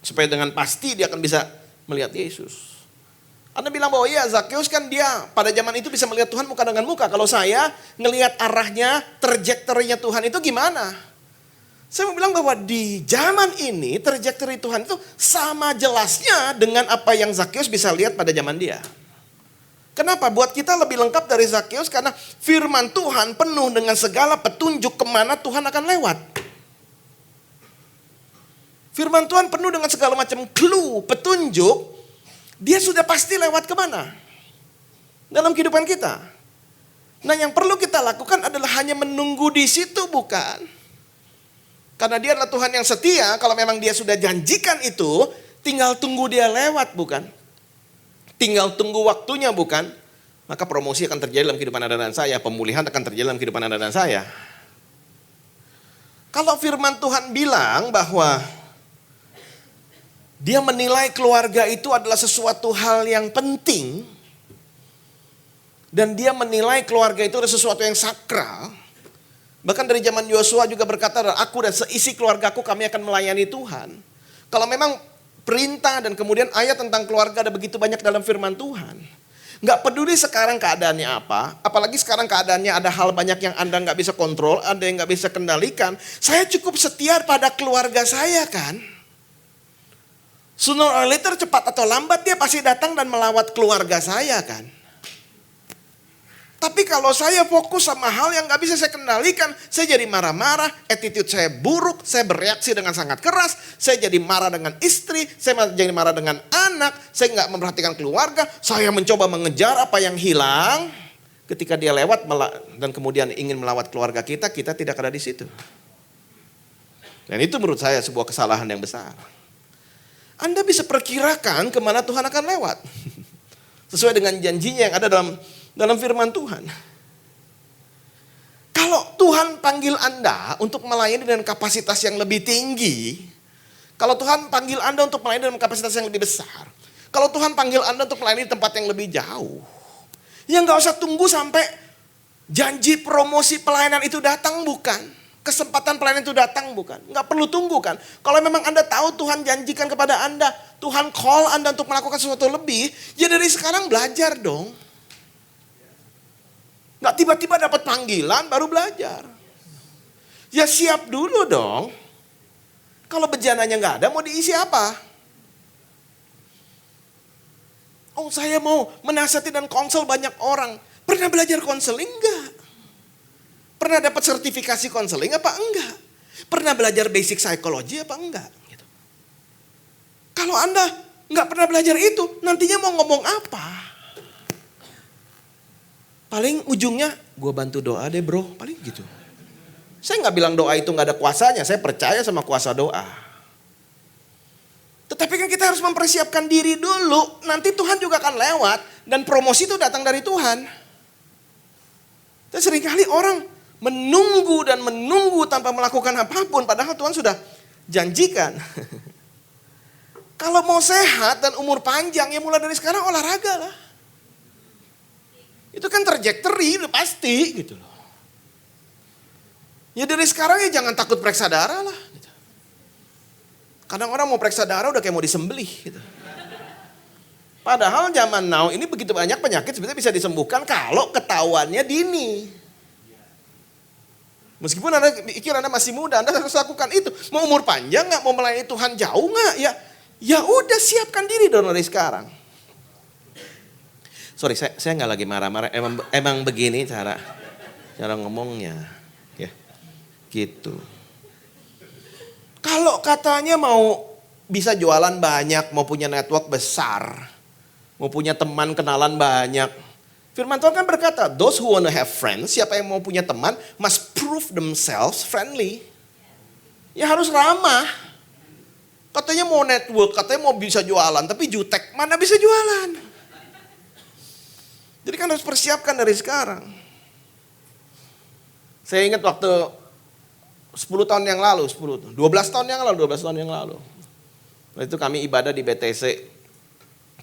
Supaya dengan pasti dia akan bisa melihat Yesus. Anda bilang bahwa iya Zakheus kan dia pada zaman itu bisa melihat Tuhan muka dengan muka. Kalau saya ngelihat arahnya, trajektorinya Tuhan itu gimana? Saya mau bilang bahwa di zaman ini trajektori Tuhan itu sama jelasnya dengan apa yang Zakheus bisa lihat pada zaman dia. Kenapa? Buat kita lebih lengkap dari Zakheus karena firman Tuhan penuh dengan segala petunjuk kemana Tuhan akan lewat. Firman Tuhan penuh dengan segala macam clue, petunjuk. Dia sudah pasti lewat kemana? Dalam kehidupan kita. Nah yang perlu kita lakukan adalah hanya menunggu di situ bukan? Karena dia adalah Tuhan yang setia, kalau memang dia sudah janjikan itu, tinggal tunggu dia lewat bukan? Tinggal tunggu waktunya bukan? Maka promosi akan terjadi dalam kehidupan Anda dan saya, pemulihan akan terjadi dalam kehidupan Anda dan saya. Kalau firman Tuhan bilang bahwa dia menilai keluarga itu adalah sesuatu hal yang penting. Dan dia menilai keluarga itu adalah sesuatu yang sakral. Bahkan dari zaman Yosua juga berkata, aku dan seisi keluargaku kami akan melayani Tuhan. Kalau memang perintah dan kemudian ayat tentang keluarga ada begitu banyak dalam firman Tuhan. Nggak peduli sekarang keadaannya apa. Apalagi sekarang keadaannya ada hal banyak yang Anda nggak bisa kontrol, ada yang nggak bisa kendalikan. Saya cukup setia pada keluarga saya kan. Sooner or later, cepat atau lambat dia pasti datang dan melawat keluarga saya kan. Tapi kalau saya fokus sama hal yang gak bisa saya kendalikan, saya jadi marah-marah, attitude saya buruk, saya bereaksi dengan sangat keras, saya jadi marah dengan istri, saya jadi marah dengan anak, saya gak memperhatikan keluarga, saya mencoba mengejar apa yang hilang. Ketika dia lewat dan kemudian ingin melawat keluarga kita, kita tidak ada di situ. Dan itu menurut saya sebuah kesalahan yang besar. Anda bisa perkirakan kemana Tuhan akan lewat. Sesuai dengan janjinya yang ada dalam firman Tuhan. Kalau Tuhan panggil Anda untuk melayani dengan kapasitas yang lebih tinggi. Kalau Tuhan panggil Anda untuk melayani dengan kapasitas yang lebih besar. Kalau Tuhan panggil Anda untuk melayani di tempat yang lebih jauh. Ya gak usah tunggu sampai janji promosi pelayanan itu datang bukan. Kesempatan pelayanan itu datang bukan? Nggak perlu tunggu kan? Kalau memang Anda tahu Tuhan janjikan kepada Anda, Tuhan call Anda untuk melakukan sesuatu lebih, ya dari sekarang belajar dong. Nggak tiba-tiba dapat panggilan baru belajar. Ya siap dulu dong. Kalau bejananya nggak ada, mau diisi apa? Oh saya mau menasihati dan konsel banyak orang. Pernah belajar konseling nggak? Pernah dapat sertifikasi konseling apa enggak? Pernah belajar basic psychology apa enggak? Gitu. Kalau Anda nggak pernah belajar itu, nantinya mau ngomong apa? Paling ujungnya, gue bantu doa deh bro, paling gitu. Saya nggak bilang doa itu nggak ada kuasanya, saya percaya sama kuasa doa. Tetapi kan kita harus mempersiapkan diri dulu, nanti Tuhan juga akan lewat dan promosi itu datang dari Tuhan. Dan seringkali orang menunggu dan menunggu tanpa melakukan apapun padahal Tuhan sudah janjikan. Kalau mau sehat dan umur panjang ya mulai dari sekarang olahraga lah. Itu kan trajectory udah pasti gitu loh. Ya dari sekarang ya jangan takut periksa darah lah. Gitu. Kadang orang mau periksa darah udah kayak mau disembelih gitu. Padahal zaman now ini begitu banyak penyakit sebenarnya bisa disembuhkan kalau ketahuannya dini. Meskipun Anda pikir Anda masih muda, Anda harus lakukan itu. Mau umur panjang nggak, mau melayani Tuhan jauh nggak? Ya udah siapkan diri dong dari sekarang. Sorry, saya nggak lagi marah-marah. Emang begini cara ngomongnya, ya, gitu. Kalau katanya mau bisa jualan banyak, mau punya network besar, mau punya teman kenalan banyak. Firman Tuhan kan berkata, those who want to have friends, siapa yang mau punya teman, must prove themselves friendly. Ya harus ramah. Katanya mau network, katanya mau bisa jualan, tapi jutek mana bisa jualan. Jadi kan harus persiapkan dari sekarang. Saya ingat waktu 10 tahun yang lalu, 12 tahun yang lalu. Waktu itu kami ibadah di BTC,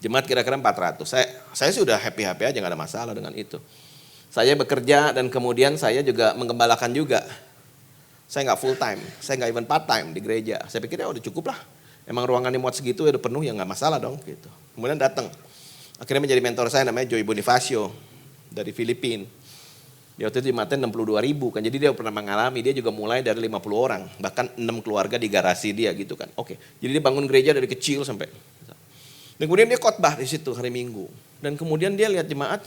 jemaat kira-kira 400. Saya sudah happy-happy aja, gak ada masalah dengan itu. Saya bekerja dan kemudian saya juga menggembalakan juga. Saya nggak full time, saya nggak even part time di gereja. Saya pikir ya udah cukup lah. Emang ruangannya muat segitu ya udah penuh ya nggak masalah dong gitu. Kemudian datang, akhirnya menjadi mentor saya namanya Joy Bonifacio dari Filipina. Dia waktu itu jemaatnya 62.000 kan, jadi dia pernah mengalami, dia juga mulai dari 50 orang, bahkan 6 keluarga di garasi dia gitu kan. Oke, jadi dia bangun gereja dari kecil sampai. Dan kemudian dia khotbah di situ hari Minggu. Dan kemudian dia lihat jemaat,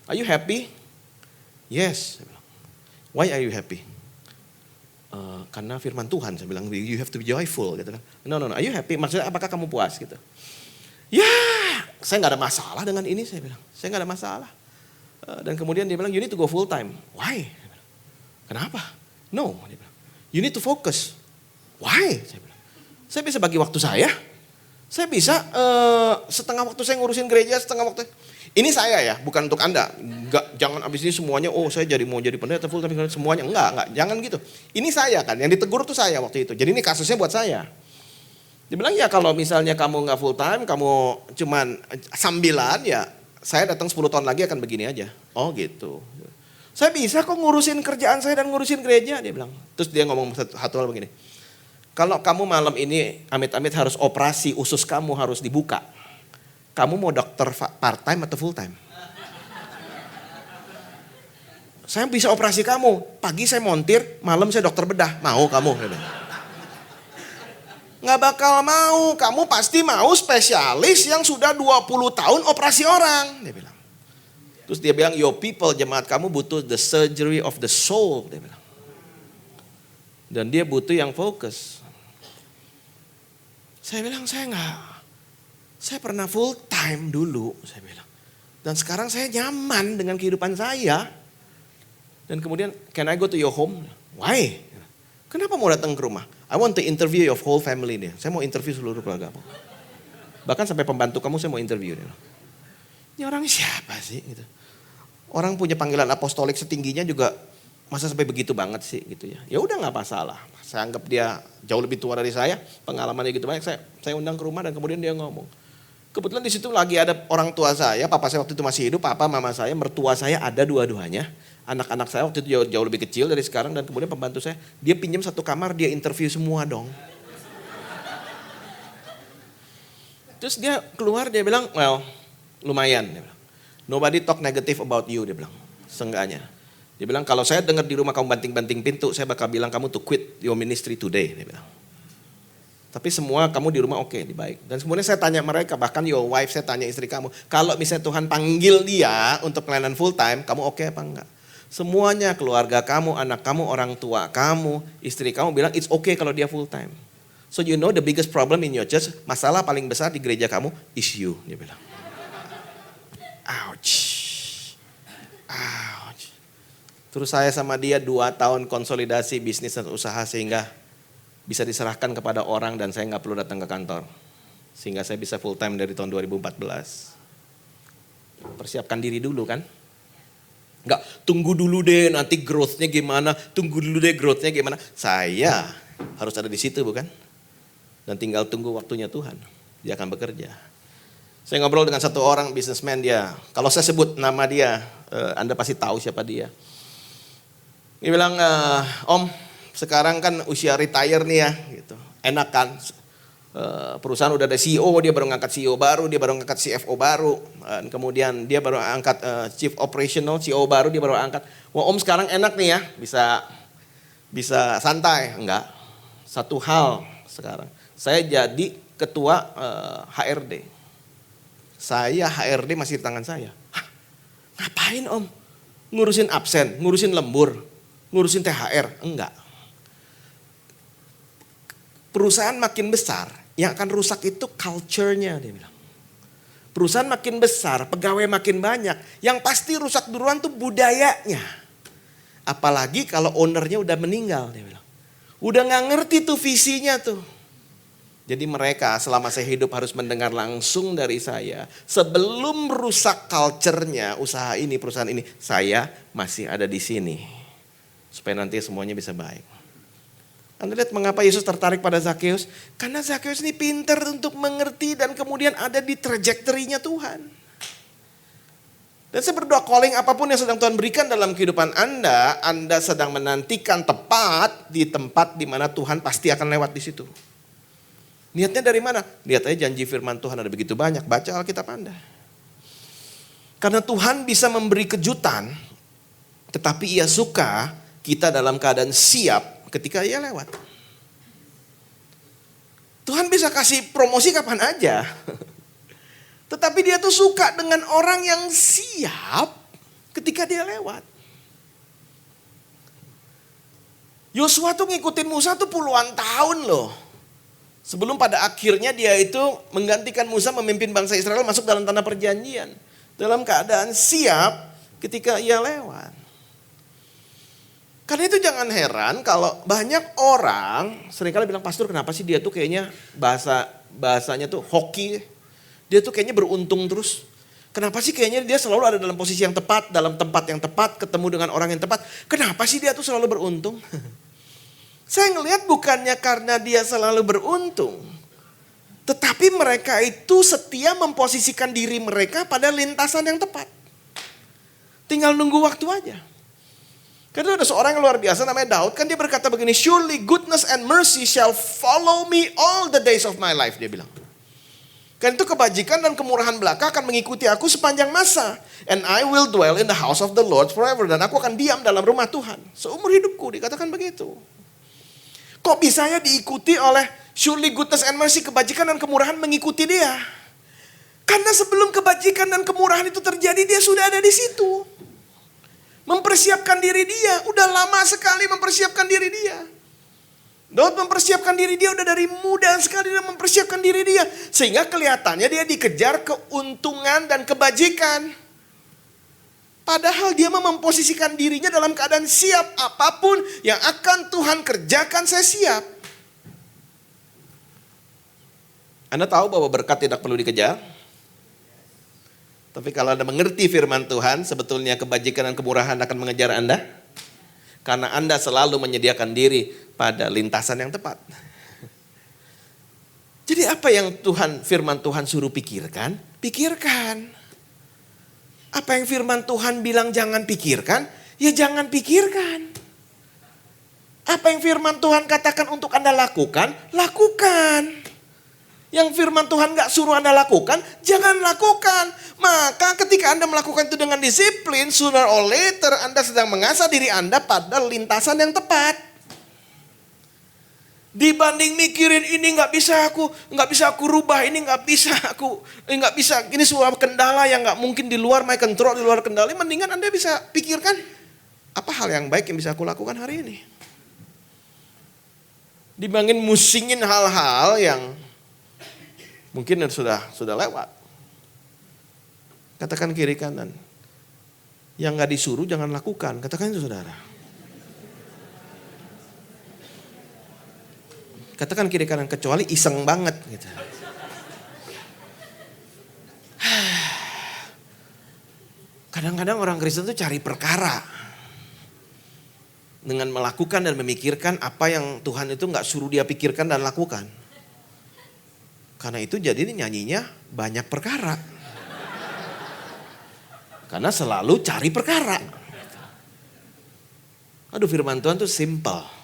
are you happy? Yes. Why are you happy? Karena firman Tuhan, saya bilang, you have to be joyful gitu kan. No, are you happy? Maksudnya apakah kamu puas gitu? Ya, saya nggak ada masalah dengan ini, saya bilang. Saya nggak ada masalah. Dan kemudian dia bilang, you need to go full time. Why? Kenapa? No, dia bilang, you need to focus. Why? Saya bilang, saya bisa bagi waktu saya. Saya bisa setengah waktu saya ngurusin gereja, setengah waktu. Ini saya ya, bukan untuk Anda. Enggak, jangan abis ini semuanya, saya mau jadi pendeta full tapi semuanya. Enggak, jangan gitu. Ini saya kan, yang ditegur tuh saya waktu itu. Jadi ini kasusnya buat saya. Dia bilang ya kalau misalnya kamu enggak full time, kamu cuman sambilan ya, saya datang 10 tahun lagi akan begini aja. Oh gitu. Saya bisa kok ngurusin kerjaan saya dan ngurusin gereja, dia bilang. Terus dia ngomong satu hal begini. Kalau kamu malam ini amit-amit harus operasi, usus kamu harus dibuka. Kamu mau dokter part time atau full time? Saya bisa operasi kamu. Pagi saya montir, malam saya dokter bedah. Mau kamu? Nggak bakal mau. Kamu pasti mau spesialis yang sudah 20 tahun operasi orang. Dia bilang. Terus dia bilang, your people, jemaat kamu butuh the surgery of the soul. Dia bilang. Dan dia butuh yang fokus. Saya bilang, saya pernah full time dulu, saya bilang. Dan sekarang saya nyaman dengan kehidupan saya. Dan kemudian, can I go to your home? Why? Kenapa mau datang ke rumah? I want to interview your whole family nih. Saya mau interview seluruh keluarga kamu. Bahkan sampai pembantu kamu saya mau interview. Ini orang siapa sih? Gitu. Orang punya panggilan apostolik setingginya juga masa sampai begitu banget sih gitu ya. Ya udah nggak masalah. Saya anggap dia jauh lebih tua dari saya, pengalamannya gitu banyak. Saya undang ke rumah dan kemudian dia ngomong. Kebetulan di situ lagi ada orang tua saya, papa saya waktu itu masih hidup, papa mama saya, mertua saya ada dua-duanya. Anak-anak saya waktu itu jauh lebih kecil dari sekarang dan kemudian pembantu saya, dia pinjam satu kamar, dia interview semua dong. Terus dia keluar dia bilang, well lumayan. Dia bilang, nobody talk negative about you, dia bilang, seenggaknya. Dia bilang kalau saya dengar di rumah kamu banting-banting pintu, saya bakal bilang kamu to quit your ministry today, dia bilang. Tapi semua kamu di rumah oke, baik. Dan kemudian saya tanya mereka, bahkan your wife, saya tanya istri kamu, kalau misalnya Tuhan panggil dia untuk pelayanan full time, kamu oke apa enggak? Semuanya, keluarga kamu, anak kamu, orang tua kamu, istri kamu bilang it's okay kalau dia full time. So you know the biggest problem in your church, masalah paling besar di gereja kamu is you, dia bilang. Ouch. Ouch. Terus saya sama dia 2 tahun konsolidasi bisnis dan usaha sehingga bisa diserahkan kepada orang dan saya nggak perlu datang ke kantor. Sehingga saya bisa full time dari tahun 2014. Persiapkan diri dulu kan. Nggak tunggu dulu deh nanti growth-nya gimana. Tunggu dulu deh growth-nya gimana. Saya harus ada di situ bukan. Dan tinggal tunggu waktunya Tuhan. Dia akan bekerja. Saya ngobrol dengan satu orang businessman dia. Kalau saya sebut nama dia, Anda pasti tahu siapa dia. Dia bilang, Om, sekarang kan usia retire nih ya, gitu. Enak kan, perusahaan udah ada CEO, dia baru ngangkat CEO baru, dia baru ngangkat CFO baru, dan kemudian dia baru angkat Chief Operational, CEO baru dia baru angkat. Wah Om sekarang enak nih ya, bisa santai. Enggak, satu hal sekarang, saya jadi ketua HRD. Saya HRD masih di tangan saya. Hah, ngapain Om? Ngurusin absen, ngurusin lembur, ngurusin THR? Enggak. Perusahaan makin besar, yang akan rusak itu culture-nya, dia bilang. Perusahaan makin besar, pegawai makin banyak, yang pasti rusak duluan tuh budayanya. Apalagi kalau ownernya udah meninggal, dia bilang. Udah gak ngerti tuh visinya tuh. Jadi mereka selama saya hidup harus mendengar langsung dari saya. Sebelum rusak culture-nya usaha ini, perusahaan ini, saya masih ada di sini. Supaya nanti semuanya bisa baik. Anda lihat mengapa Yesus tertarik pada Zakheus? Karena Zakheus ini pintar untuk mengerti dan kemudian ada di trajektorinya Tuhan. Dan saya berdoa calling apapun yang sedang Tuhan berikan dalam kehidupan Anda sedang menantikan tepat di tempat di mana Tuhan pasti akan lewat di situ. Niatnya dari mana? Lihat aja janji firman Tuhan ada begitu banyak. Baca Alkitab Anda. Karena Tuhan bisa memberi kejutan, tetapi Ia suka kita dalam keadaan siap ketika Ia lewat. Tuhan bisa kasih promosi kapan aja. Tetapi Dia tuh suka dengan orang yang siap ketika Dia lewat. Yosua tuh ngikutin Musa tuh puluhan tahun loh. Sebelum pada akhirnya dia itu menggantikan Musa memimpin bangsa Israel masuk dalam tanah perjanjian. Dalam keadaan siap ketika ia lewat. Karena itu jangan heran kalau banyak orang seringkali bilang, pastor kenapa sih dia tuh kayaknya bahasanya tuh hoki. Dia tuh kayaknya beruntung terus. Kenapa sih kayaknya dia selalu ada dalam posisi yang tepat, dalam tempat yang tepat, ketemu dengan orang yang tepat. Kenapa sih dia tuh selalu beruntung? Saya ngelihat bukannya karena dia selalu beruntung. Tetapi mereka itu setia memposisikan diri mereka pada lintasan yang tepat. Tinggal nunggu waktu aja. Karena ada seorang yang luar biasa namanya Daud. Kan dia berkata begini, surely goodness and mercy shall follow me all the days of my life. Dia bilang. Kan itu kebajikan dan kemurahan belaka akan mengikuti aku sepanjang masa. And I will dwell in the house of the Lord forever. Dan aku akan diam dalam rumah Tuhan. Seumur hidupku dikatakan begitu. Kok bisa ya diikuti oleh surely goodness and mercy, kebajikan dan kemurahan mengikuti dia? Karena sebelum kebajikan dan kemurahan itu terjadi, dia sudah ada di situ. Mempersiapkan diri dia, udah lama sekali mempersiapkan diri dia. Daud mempersiapkan diri dia udah dari muda sekali, dia mempersiapkan diri dia. Sehingga kelihatannya dia dikejar keuntungan dan kebajikan. Padahal dia memposisikan dirinya dalam keadaan siap. Apapun yang akan Tuhan kerjakan, saya siap. Anda tahu bahwa berkat tidak perlu dikejar. Tapi kalau Anda mengerti firman Tuhan, sebetulnya kebajikan dan kemurahan akan mengejar Anda. Karena Anda selalu menyediakan diri pada lintasan yang tepat. Jadi apa yang firman Tuhan suruh pikirkan? Pikirkan. Apa yang firman Tuhan bilang jangan pikirkan, ya jangan pikirkan. Apa yang firman Tuhan katakan untuk Anda lakukan, lakukan. Yang firman Tuhan gak suruh Anda lakukan, jangan lakukan. Maka ketika Anda melakukan itu dengan disiplin, sooner or later Anda sedang mengasah diri Anda pada lintasan yang tepat. Dibanding mikirin ini nggak bisa aku rubah, ini nggak bisa, ini sebuah kendala yang nggak mungkin di luar my control, di luar kendali. Mendingan Anda bisa pikirkan apa hal yang baik yang bisa aku lakukan hari ini. Dibanding musingin hal-hal yang mungkin sudah lewat. Katakan kiri kanan, yang nggak disuruh jangan lakukan. Katakan itu saudara. Katakan kiri kanan, kecuali iseng banget gitu. Kadang-kadang orang Kristen tuh cari perkara. Dengan melakukan dan memikirkan apa yang Tuhan itu gak suruh dia pikirkan dan lakukan. Karena itu jadi nyanyinya banyak perkara. Karena selalu cari perkara. Aduh, firman Tuhan tuh simple.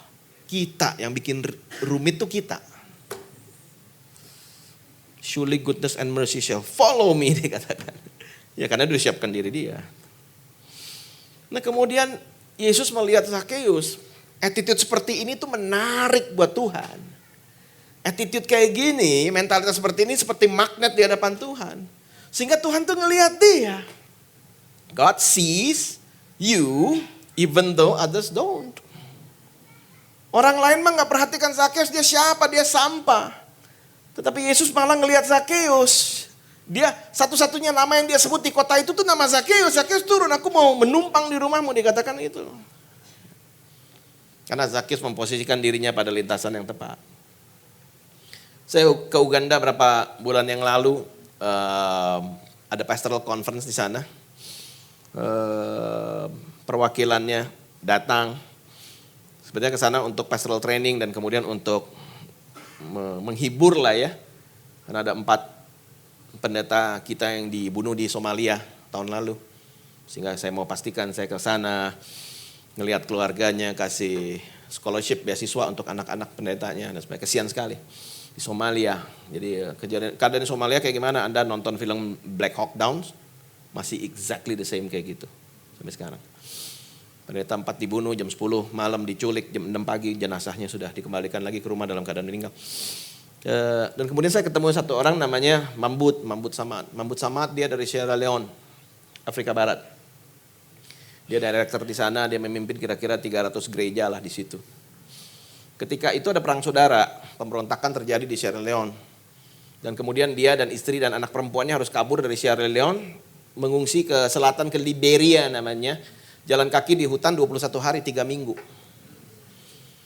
Kita yang bikin rumit tuh kita. Surely goodness and mercy shall follow me, dikatakan. Ya karena dia siapkan diri dia. Nah kemudian Yesus melihat Zakheus. Attitude seperti ini tuh menarik buat Tuhan. Attitude kayak gini, mentalitas seperti ini seperti magnet di hadapan Tuhan. Sehingga Tuhan tuh ngelihat dia. God sees you even though others don't. Orang lain mah gak perhatikan Zakheus, dia siapa, dia sampah. Tetapi Yesus malah ngelihat Zakheus. Dia satu-satunya nama yang dia sebut di kota itu tuh nama Zakheus. Zakheus turun, aku mau menumpang di rumahmu, dikatakan itu. Karena Zakheus memposisikan dirinya pada lintasan yang tepat. Saya ke Uganda berapa bulan yang lalu, ada pastoral conference di sana. Perwakilannya datang, sebenarnya ke sana untuk pastoral training dan kemudian untuk menghibur lah ya. Karena ada 4 pendeta kita yang dibunuh di Somalia tahun lalu. Sehingga saya mau pastikan saya ke sana, ngelihat keluarganya, kasih scholarship, beasiswa untuk anak-anak pendetanya. Dan sebenarnya kesian sekali di Somalia. Jadi keadaan di Somalia kayak gimana? Anda nonton film Black Hawk Down, masih exactly the same kayak gitu sampai sekarang. Pendeta 4 dibunuh, jam 10 malam diculik, jam 6 pagi jenazahnya sudah dikembalikan lagi ke rumah dalam keadaan meninggal. Dan kemudian saya ketemu satu orang namanya Mambut Samad. Mambut Samad dia dari Sierra Leone, Afrika Barat. Dia director di sana, dia memimpin kira-kira 300 gereja lah di situ. Ketika itu ada perang saudara, pemberontakan terjadi di Sierra Leone. Dan kemudian dia dan istri dan anak perempuannya harus kabur dari Sierra Leone, mengungsi ke selatan ke Liberia namanya. Jalan kaki di hutan 21 hari 3 minggu.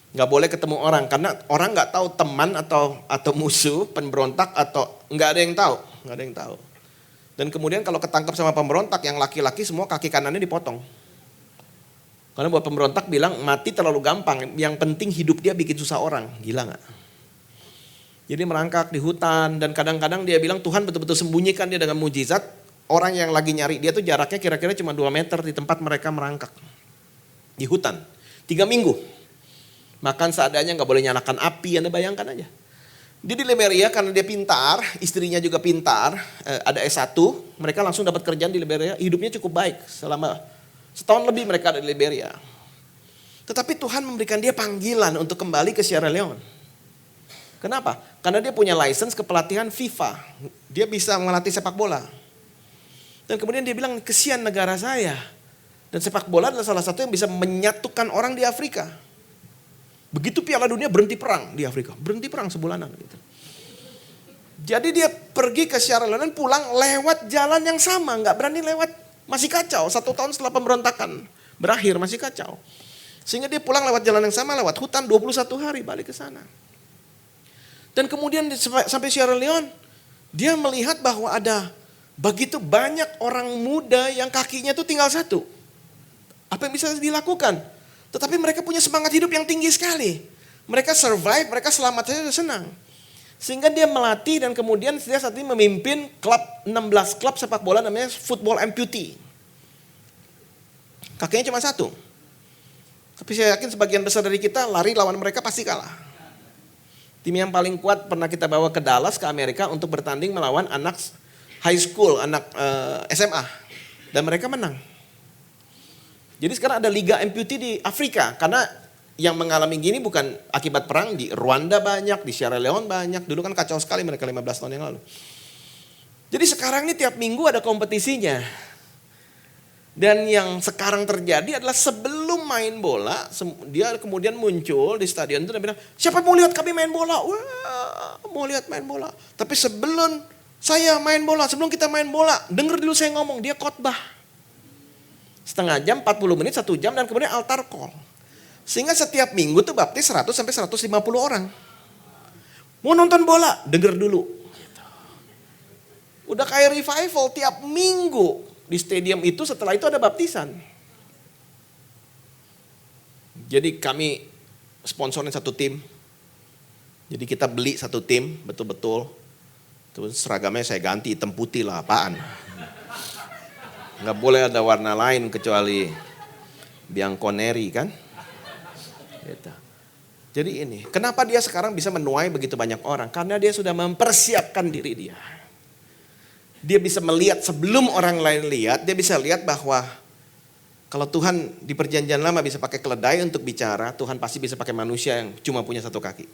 Nggak boleh ketemu orang, karena orang nggak tahu teman atau musuh, pemberontak atau nggak ada yang tahu. Dan kemudian kalau ketangkap sama pemberontak yang laki-laki semua kaki kanannya dipotong. Karena buat pemberontak bilang mati terlalu gampang, yang penting hidup dia bikin susah orang, gila nggak? Jadi merangkak di hutan dan kadang-kadang dia bilang Tuhan betul-betul sembunyikan dia dengan mujizat. Orang yang lagi nyari dia tuh jaraknya kira-kira cuma 2 meter di tempat mereka merangkak. Di hutan, 3 minggu. Makan seadanya, nggak boleh nyalakan api, Anda bayangkan aja. Dia di Liberia karena dia pintar, istrinya juga pintar, ada S1, mereka langsung dapat kerjaan di Liberia, hidupnya cukup baik selama setahun lebih mereka ada di Liberia. Tetapi Tuhan memberikan dia panggilan untuk kembali ke Sierra Leone. Kenapa? Karena dia punya license kepelatihan FIFA. Dia bisa melatih sepak bola. Dan kemudian dia bilang, kesian negara saya. Dan sepak bola adalah salah satu yang bisa menyatukan orang di Afrika. Begitu Piala Dunia berhenti perang di Afrika. Berhenti perang sebulanan. Gitu. Jadi dia pergi ke Sierra Leone, pulang lewat jalan yang sama. Nggak berani lewat, masih kacau. 1 tahun setelah pemberontakan berakhir masih kacau. Sehingga dia pulang lewat jalan yang sama, lewat hutan 21 hari balik ke sana. Dan kemudian sampai Sierra Leone, dia melihat bahwa ada begitu banyak orang muda yang kakinya tuh tinggal 1. Apa yang bisa dilakukan? Tetapi mereka punya semangat hidup yang tinggi sekali. Mereka survive, mereka selamat saja sudah senang. Sehingga dia melatih dan kemudian dia saat ini memimpin 16 klub sepak bola namanya Football Amputee. Kakinya cuma 1. Tapi saya yakin sebagian besar dari kita lari lawan mereka pasti kalah. Tim yang paling kuat pernah kita bawa ke Dallas, ke Amerika untuk bertanding melawan anak high school, anak SMA. Dan mereka menang. Jadi sekarang ada Liga Amputee di Afrika. Karena yang mengalami gini bukan akibat perang. Di Rwanda banyak, di Sierra Leone banyak. Dulu kan kacau sekali mereka 15 tahun yang lalu. Jadi sekarang ini tiap minggu ada kompetisinya. Dan yang sekarang terjadi adalah sebelum main bola, dia kemudian muncul di stadion itu dan bilang, siapa mau lihat kami main bola? Wah, mau lihat main bola. Tapi sebelum saya main bola, sebelum kita main bola, denger dulu saya ngomong, dia khotbah. Setengah jam, 40 menit, 1 jam, dan kemudian altar call. Sehingga setiap minggu tuh baptis 100 sampai 150 orang. Mau nonton bola, denger dulu. Udah kayak revival tiap minggu. Di stadium itu setelah itu ada baptisan. Jadi kami sponsorin 1 tim. Jadi kita beli 1 tim, betul-betul. Terus seragamnya saya ganti, hitam putih lah, apaan. Nggak boleh ada warna lain kecuali bianconeri kan. Gitu. Jadi ini, kenapa dia sekarang bisa menuai begitu banyak orang? Karena dia sudah mempersiapkan diri dia. Dia bisa melihat sebelum orang lain lihat, dia bisa lihat bahwa kalau Tuhan di perjanjian lama bisa pakai keledai untuk bicara, Tuhan pasti bisa pakai manusia yang cuma punya 1 kaki.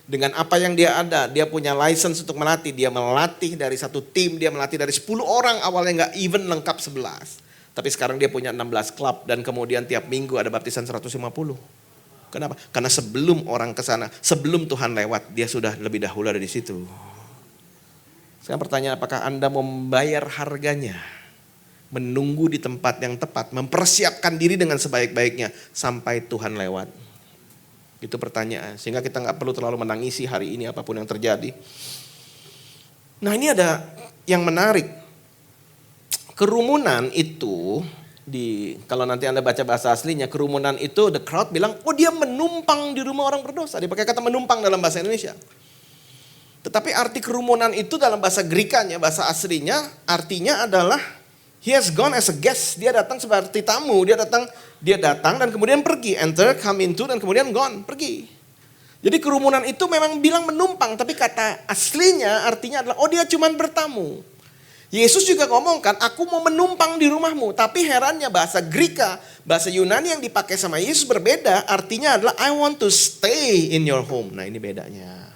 Dengan apa yang dia ada, dia punya license untuk melatih. Dia melatih dari 1 tim, dia melatih dari 10 orang awalnya nggak even lengkap 11. Tapi sekarang dia punya 16 klub dan kemudian tiap minggu ada baptisan 150. Kenapa? Karena sebelum orang ke sana, sebelum Tuhan lewat, dia sudah lebih dahulu ada di situ. Sekarang pertanyaan, apakah Anda mau membayar harganya? Menunggu di tempat yang tepat, mempersiapkan diri dengan sebaik-baiknya sampai Tuhan lewat. Itu pertanyaan. Sehingga kita nggak perlu terlalu menangisi hari ini apapun yang terjadi. Nah ini ada yang menarik. Kerumunan itu, kalau nanti Anda baca bahasa aslinya, kerumunan itu the crowd bilang, oh dia menumpang di rumah orang berdosa. Dia pakai kata menumpang dalam bahasa Indonesia. Tetapi arti kerumunan itu dalam bahasa Grikanya, bahasa aslinya artinya adalah he has gone as a guest. Dia datang seperti tamu. Dia datang dan kemudian pergi. Enter, come into, dan kemudian gone, pergi. Jadi kerumunan itu memang bilang menumpang. Tapi kata aslinya artinya adalah, oh dia cuma bertamu. Yesus juga ngomong kan, aku mau menumpang di rumahmu. Tapi herannya bahasa Greka, bahasa Yunani yang dipakai sama Yesus berbeda. Artinya adalah I want to stay in your home. Nah ini bedanya.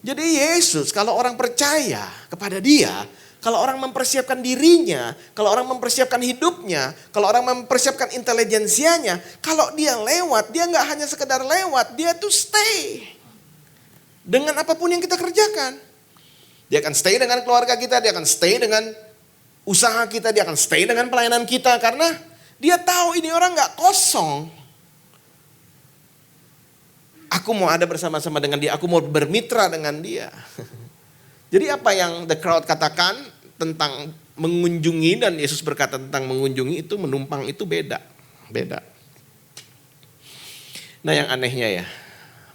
Jadi Yesus kalau orang percaya kepada dia, kalau orang mempersiapkan dirinya, kalau orang mempersiapkan hidupnya, kalau orang mempersiapkan intelijensianya, kalau dia lewat, dia nggak hanya sekedar lewat, dia tuh stay. Dengan apapun yang kita kerjakan. Dia akan stay dengan keluarga kita, dia akan stay dengan usaha kita, dia akan stay dengan pelayanan kita. Karena dia tahu ini orang nggak kosong. Aku mau ada bersama-sama dengan dia, aku mau bermitra dengan dia. Jadi apa yang the crowd katakan tentang mengunjungi dan Yesus berkata tentang mengunjungi itu menumpang itu beda. Nah yang anehnya ya,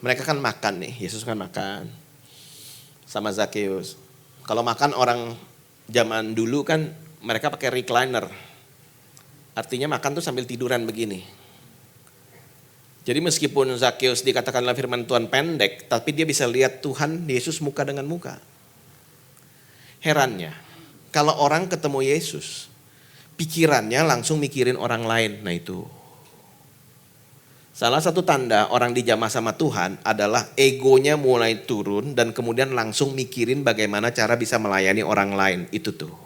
mereka kan makan nih, Yesus kan makan sama Zakheus. Kalau makan orang zaman dulu kan mereka pakai recliner. Artinya makan tuh sambil tiduran begini. Jadi meskipun Zakheus dikatakan dalam firman Tuhan pendek, tapi dia bisa lihat Tuhan Yesus muka dengan muka. Herannya, kalau orang ketemu Yesus, pikirannya langsung mikirin orang lain. Nah itu. Salah satu tanda orang dijamah sama Tuhan adalah egonya mulai turun dan kemudian langsung mikirin bagaimana cara bisa melayani orang lain. Itu tuh.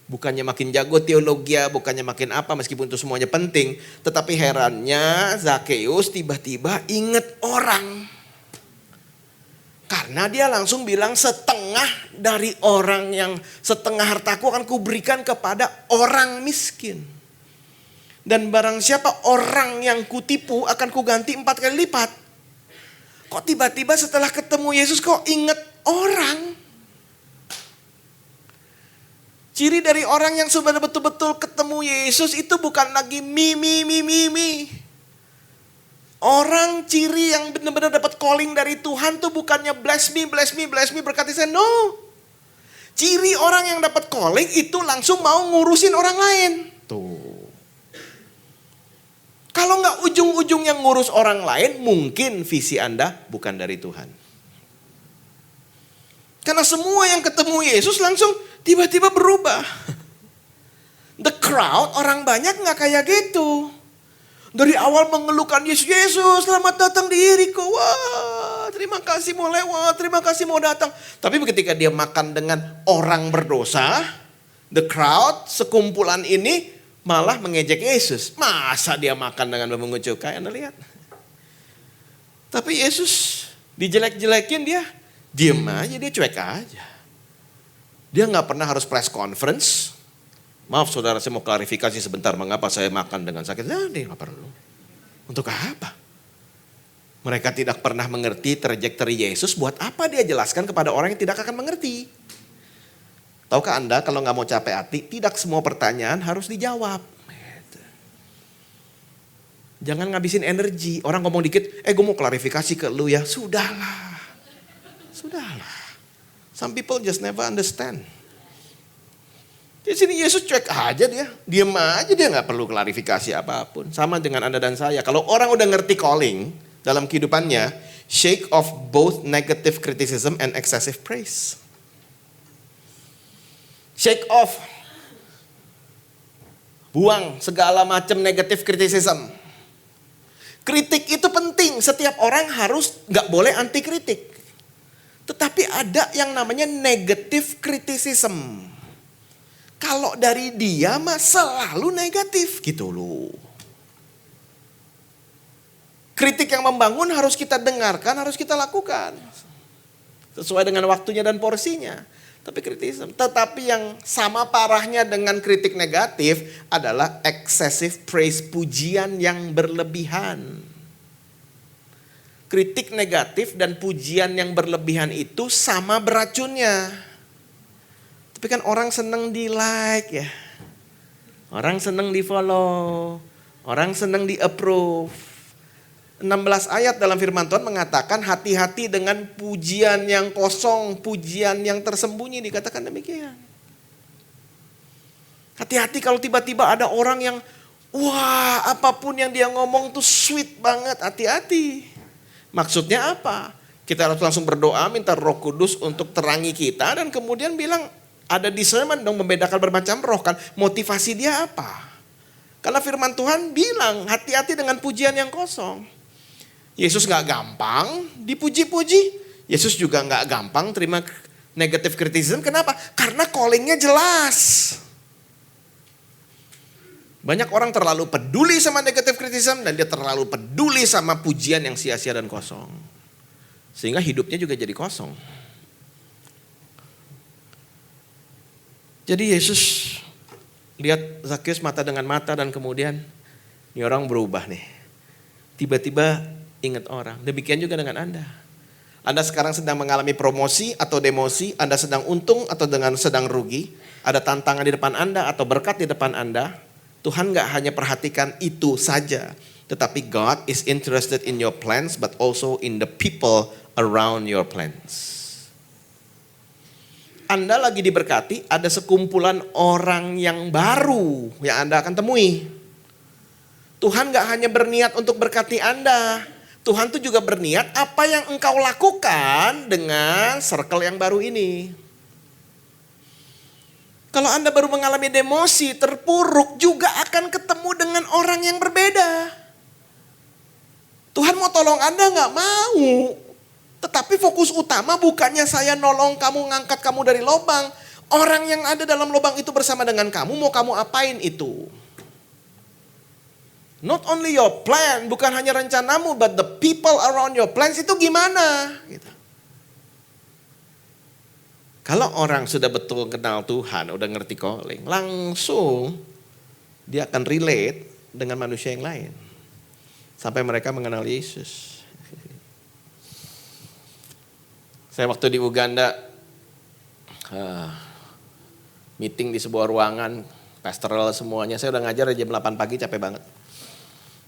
Bukannya makin jago teologi, bukannya makin apa, meskipun itu semuanya penting. Tetapi herannya Zakheus tiba-tiba ingat orang. Karena dia langsung bilang setengah dari orang yang setengah hartaku akan kuberikan kepada orang miskin. Dan barang siapa orang yang kutipu akan kuganti 4 kali lipat. Kok tiba-tiba setelah ketemu Yesus kok ingat orang? Ciri dari orang yang sudah betul-betul ketemu Yesus itu bukan lagi mi. Orang ciri yang benar-benar dapat calling dari Tuhan tuh bukannya bless me, berkati saya. No. Ciri orang yang dapat calling itu langsung mau ngurusin orang lain. Tuh. Kalau nggak ujung-ujungnya ngurus orang lain, mungkin visi Anda bukan dari Tuhan. Karena semua yang ketemu Yesus langsung tiba-tiba berubah. The crowd, orang banyak gak kayak gitu. Dari awal mengeluhkan Yesus, selamat datang di Yeriko. Wah, terima kasih mau lewat, terima kasih mau datang. Tapi ketika dia makan dengan orang berdosa, the crowd, sekumpulan ini malah mengejek Yesus. Masa dia makan dengan memungut cukai, Anda lihat. Tapi Yesus dijelek-jelekin dia diem aja, dia cuek aja. Dia gak pernah harus press conference. Maaf saudara, saya mau klarifikasi sebentar mengapa saya makan dengan sakit. Nah, dia gak perlu. Untuk apa? Mereka tidak pernah mengerti trajektori Yesus. Buat apa dia jelaskan kepada orang yang tidak akan mengerti? Tahukah Anda kalau gak mau capek hati, tidak semua pertanyaan harus dijawab. Jangan ngabisin energi. Orang ngomong dikit, gue mau klarifikasi ke lu ya. Sudahlah. Some people just never understand. Di sini Yesus cuek aja dia. Diam aja, dia gak perlu klarifikasi apapun. Sama dengan Anda dan saya. Kalau orang udah ngerti calling dalam kehidupannya, shake off both negative criticism and excessive praise. Shake off. Buang segala macam negative criticism. Kritik itu penting. Setiap orang harus gak boleh anti kritik. Tetapi ada yang namanya negative criticism. Kalau dari dia mah selalu negatif gitu loh. Kritik yang membangun harus kita dengarkan, harus kita lakukan. Sesuai dengan waktunya dan porsinya. Tapi criticism. Tetapi yang sama parahnya dengan kritik negatif adalah excessive praise, pujian yang berlebihan. Kritik negatif dan pujian yang berlebihan itu sama beracunnya. Tapi kan orang seneng di like ya. Orang seneng di follow. Orang seneng di approve. 16 ayat dalam firman Tuhan mengatakan hati-hati dengan pujian yang kosong, pujian yang tersembunyi, dikatakan demikian. Hati-hati kalau tiba-tiba ada orang yang wah apapun yang dia ngomong tuh sweet banget, hati-hati. Maksudnya apa? Kita harus langsung berdoa minta Roh Kudus untuk terangi kita dan kemudian bilang ada discernment dong, membedakan bermacam roh kan. Motivasi dia apa? Karena firman Tuhan bilang hati-hati dengan pujian yang kosong. Yesus gak gampang dipuji-puji. Yesus juga gak gampang terima negative criticism. Kenapa? Karena callingnya jelas. Banyak orang terlalu peduli sama negative criticism dan dia terlalu peduli sama pujian yang sia-sia dan kosong. Sehingga hidupnya juga jadi kosong. Jadi Yesus lihat Zakheus mata dengan mata dan kemudian ini orang berubah nih. Tiba-tiba ingat orang. Demikian juga dengan Anda. Anda sekarang sedang mengalami promosi atau demosi, Anda sedang untung atau sedang rugi, ada tantangan di depan Anda atau berkat di depan Anda. Tuhan gak hanya perhatikan itu saja, tetapi God is interested in your plans but also in the people around your plans. Anda lagi diberkati, ada sekumpulan orang yang baru yang Anda akan temui. Tuhan gak hanya berniat untuk berkati Anda, Tuhan tuh juga berniat apa yang engkau lakukan dengan circle yang baru ini. Kalau Anda baru mengalami demosi, terpuruk, juga akan ketemu dengan orang yang berbeda. Tuhan mau tolong Anda gak mau. Tetapi fokus utama bukannya saya nolong kamu, ngangkat kamu dari lubang. Orang yang ada dalam lubang itu bersama dengan kamu, mau kamu apain itu? Not only your plan, bukan hanya rencanamu, but the people around your plans itu gimana? Gitu. Kalau orang sudah betul kenal Tuhan, udah ngerti calling, langsung dia akan relate dengan manusia yang lain. Sampai mereka mengenal Yesus. Saya waktu di Uganda, meeting di sebuah ruangan, pastoral semuanya, saya udah ngajar jam 8 pagi capek banget.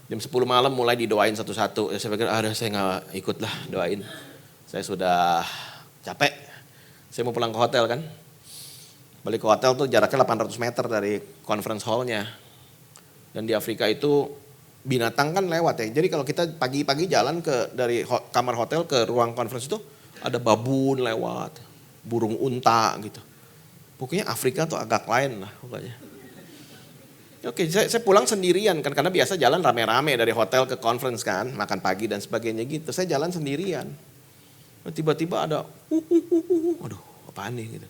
Jam 10 malam mulai didoain satu-satu. Saya pikir, saya gak ikut lah doain. Saya sudah capek. Saya mau pulang ke hotel kan. Balik ke hotel tuh jaraknya 800 meter dari conference hall-nya. Dan di Afrika itu binatang kan lewat ya. Jadi kalau kita pagi-pagi jalan dari kamar hotel ke ruang conference itu ada babun lewat. Burung unta gitu. Pokoknya Afrika tuh agak lain lah pokoknya. Oke, saya pulang sendirian kan karena biasa jalan rame-rame dari hotel ke conference kan, makan pagi dan sebagainya gitu. Saya jalan sendirian. Tiba-tiba ada aduh, apaan nih gitu.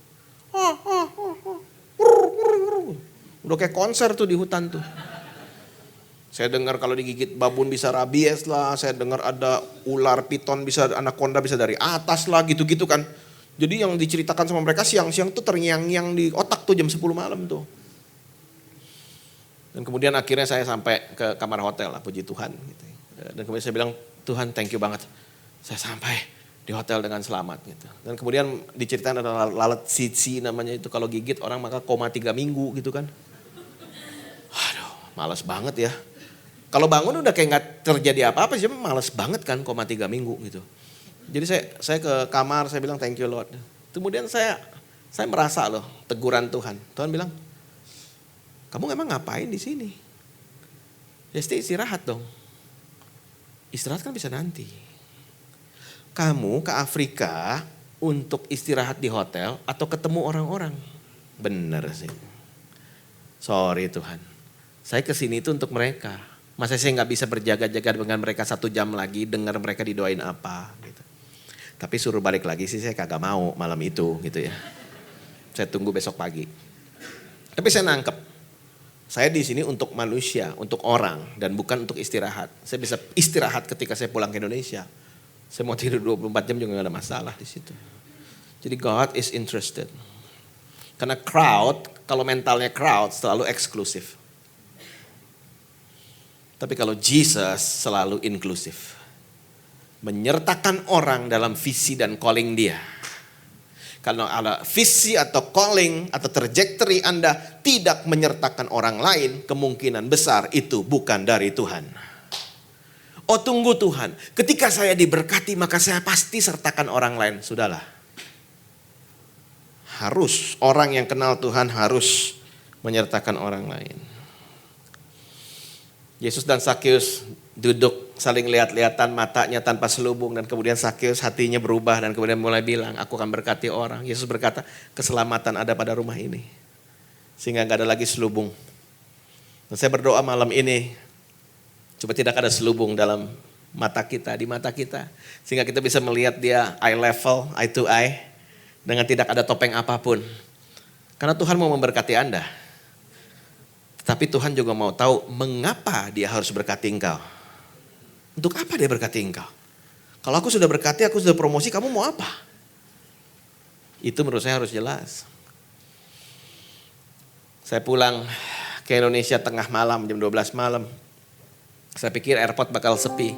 Udah kayak konser tuh di hutan tuh. Saya dengar kalau digigit babun bisa rabies lah, saya dengar ada ular piton bisa, anaconda bisa dari atas lah gitu-gitu kan. Jadi yang diceritakan sama mereka siang-siang tuh terngiang-ngiang di otak tuh jam 10 malam tuh. Dan kemudian akhirnya saya sampai ke kamar hotel lah, puji Tuhan. Gitu. Dan kemudian saya bilang, Tuhan thank you banget. Saya sampai di hotel dengan selamat. Gitu. Dan kemudian diceritakan ada lalat sitsi namanya itu. Kalau gigit orang maka koma 3 minggu gitu kan. Aduh males banget ya. Kalau bangun udah kayak gak terjadi apa-apa sih, males banget kan koma 3 minggu gitu. Jadi saya ke kamar, saya bilang thank you Lord. Kemudian saya merasa loh teguran Tuhan. Tuhan bilang, kamu emang ngapain di sini? Ya istirahat dong. Istirahat kan bisa nanti. Kamu ke Afrika untuk istirahat di hotel atau ketemu orang-orang? Bener sih. Sorry Tuhan. Saya kesini itu untuk mereka. Masa saya gak bisa berjaga-jaga dengan mereka 1 jam lagi, dengar mereka didoain apa gitu. Tapi suruh balik lagi sih saya kagak mau malam itu gitu ya. Saya tunggu besok pagi. Tapi saya nangkep. Saya di sini untuk manusia, untuk orang dan bukan untuk istirahat. Saya bisa istirahat ketika saya pulang ke Indonesia. Saya mau tidur 24 jam juga gak ada masalah di situ. Jadi God is interested. Karena crowd, kalau mentalnya crowd selalu eksklusif. Tapi kalau Jesus selalu inklusif. Menyertakan orang dalam visi dan calling dia. Kalau ada visi atau calling atau trajectory Anda tidak menyertakan orang lain, kemungkinan besar itu bukan dari Tuhan. Oh tunggu Tuhan, ketika saya diberkati maka saya pasti sertakan orang lain. Sudahlah. Harus, orang yang kenal Tuhan harus menyertakan orang lain. Yesus dan Sakeus duduk saling lihat-lihatan matanya tanpa selubung. Dan kemudian Sakeus hatinya berubah dan kemudian mulai bilang, aku akan berkati orang. Yesus berkata, keselamatan ada pada rumah ini. Sehingga gak ada lagi selubung. Dan saya berdoa malam ini, coba tidak ada selubung dalam mata kita, di mata kita. Sehingga kita bisa melihat dia eye level, eye to eye. Dengan tidak ada topeng apapun. Karena Tuhan mau memberkati Anda. Tapi Tuhan juga mau tahu mengapa dia harus berkati engkau. Untuk apa dia berkati engkau? Kalau aku sudah berkati, aku sudah promosi, kamu mau apa? Itu menurut saya harus jelas. Saya pulang ke Indonesia tengah malam, jam 12 malam. Saya pikir airport bakal sepi.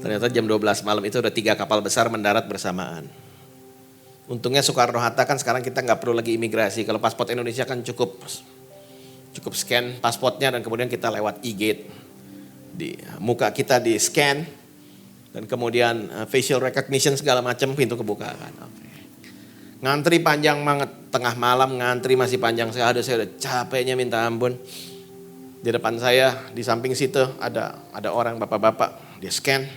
Ternyata jam 12 malam itu ada 3 kapal besar mendarat bersamaan. Untungnya Soekarno-Hatta kan sekarang kita gak perlu lagi imigrasi. Kalau paspor Indonesia kan cukup scan pasportnya dan kemudian kita lewat e-gate. Di muka kita di scan dan kemudian facial recognition segala macam, pintu kebuka kan. Ngantri panjang banget, tengah malam ngantri masih panjang. Saya udah capeknya minta ampun. Di depan saya di samping situ ada orang bapak-bapak, dia scan.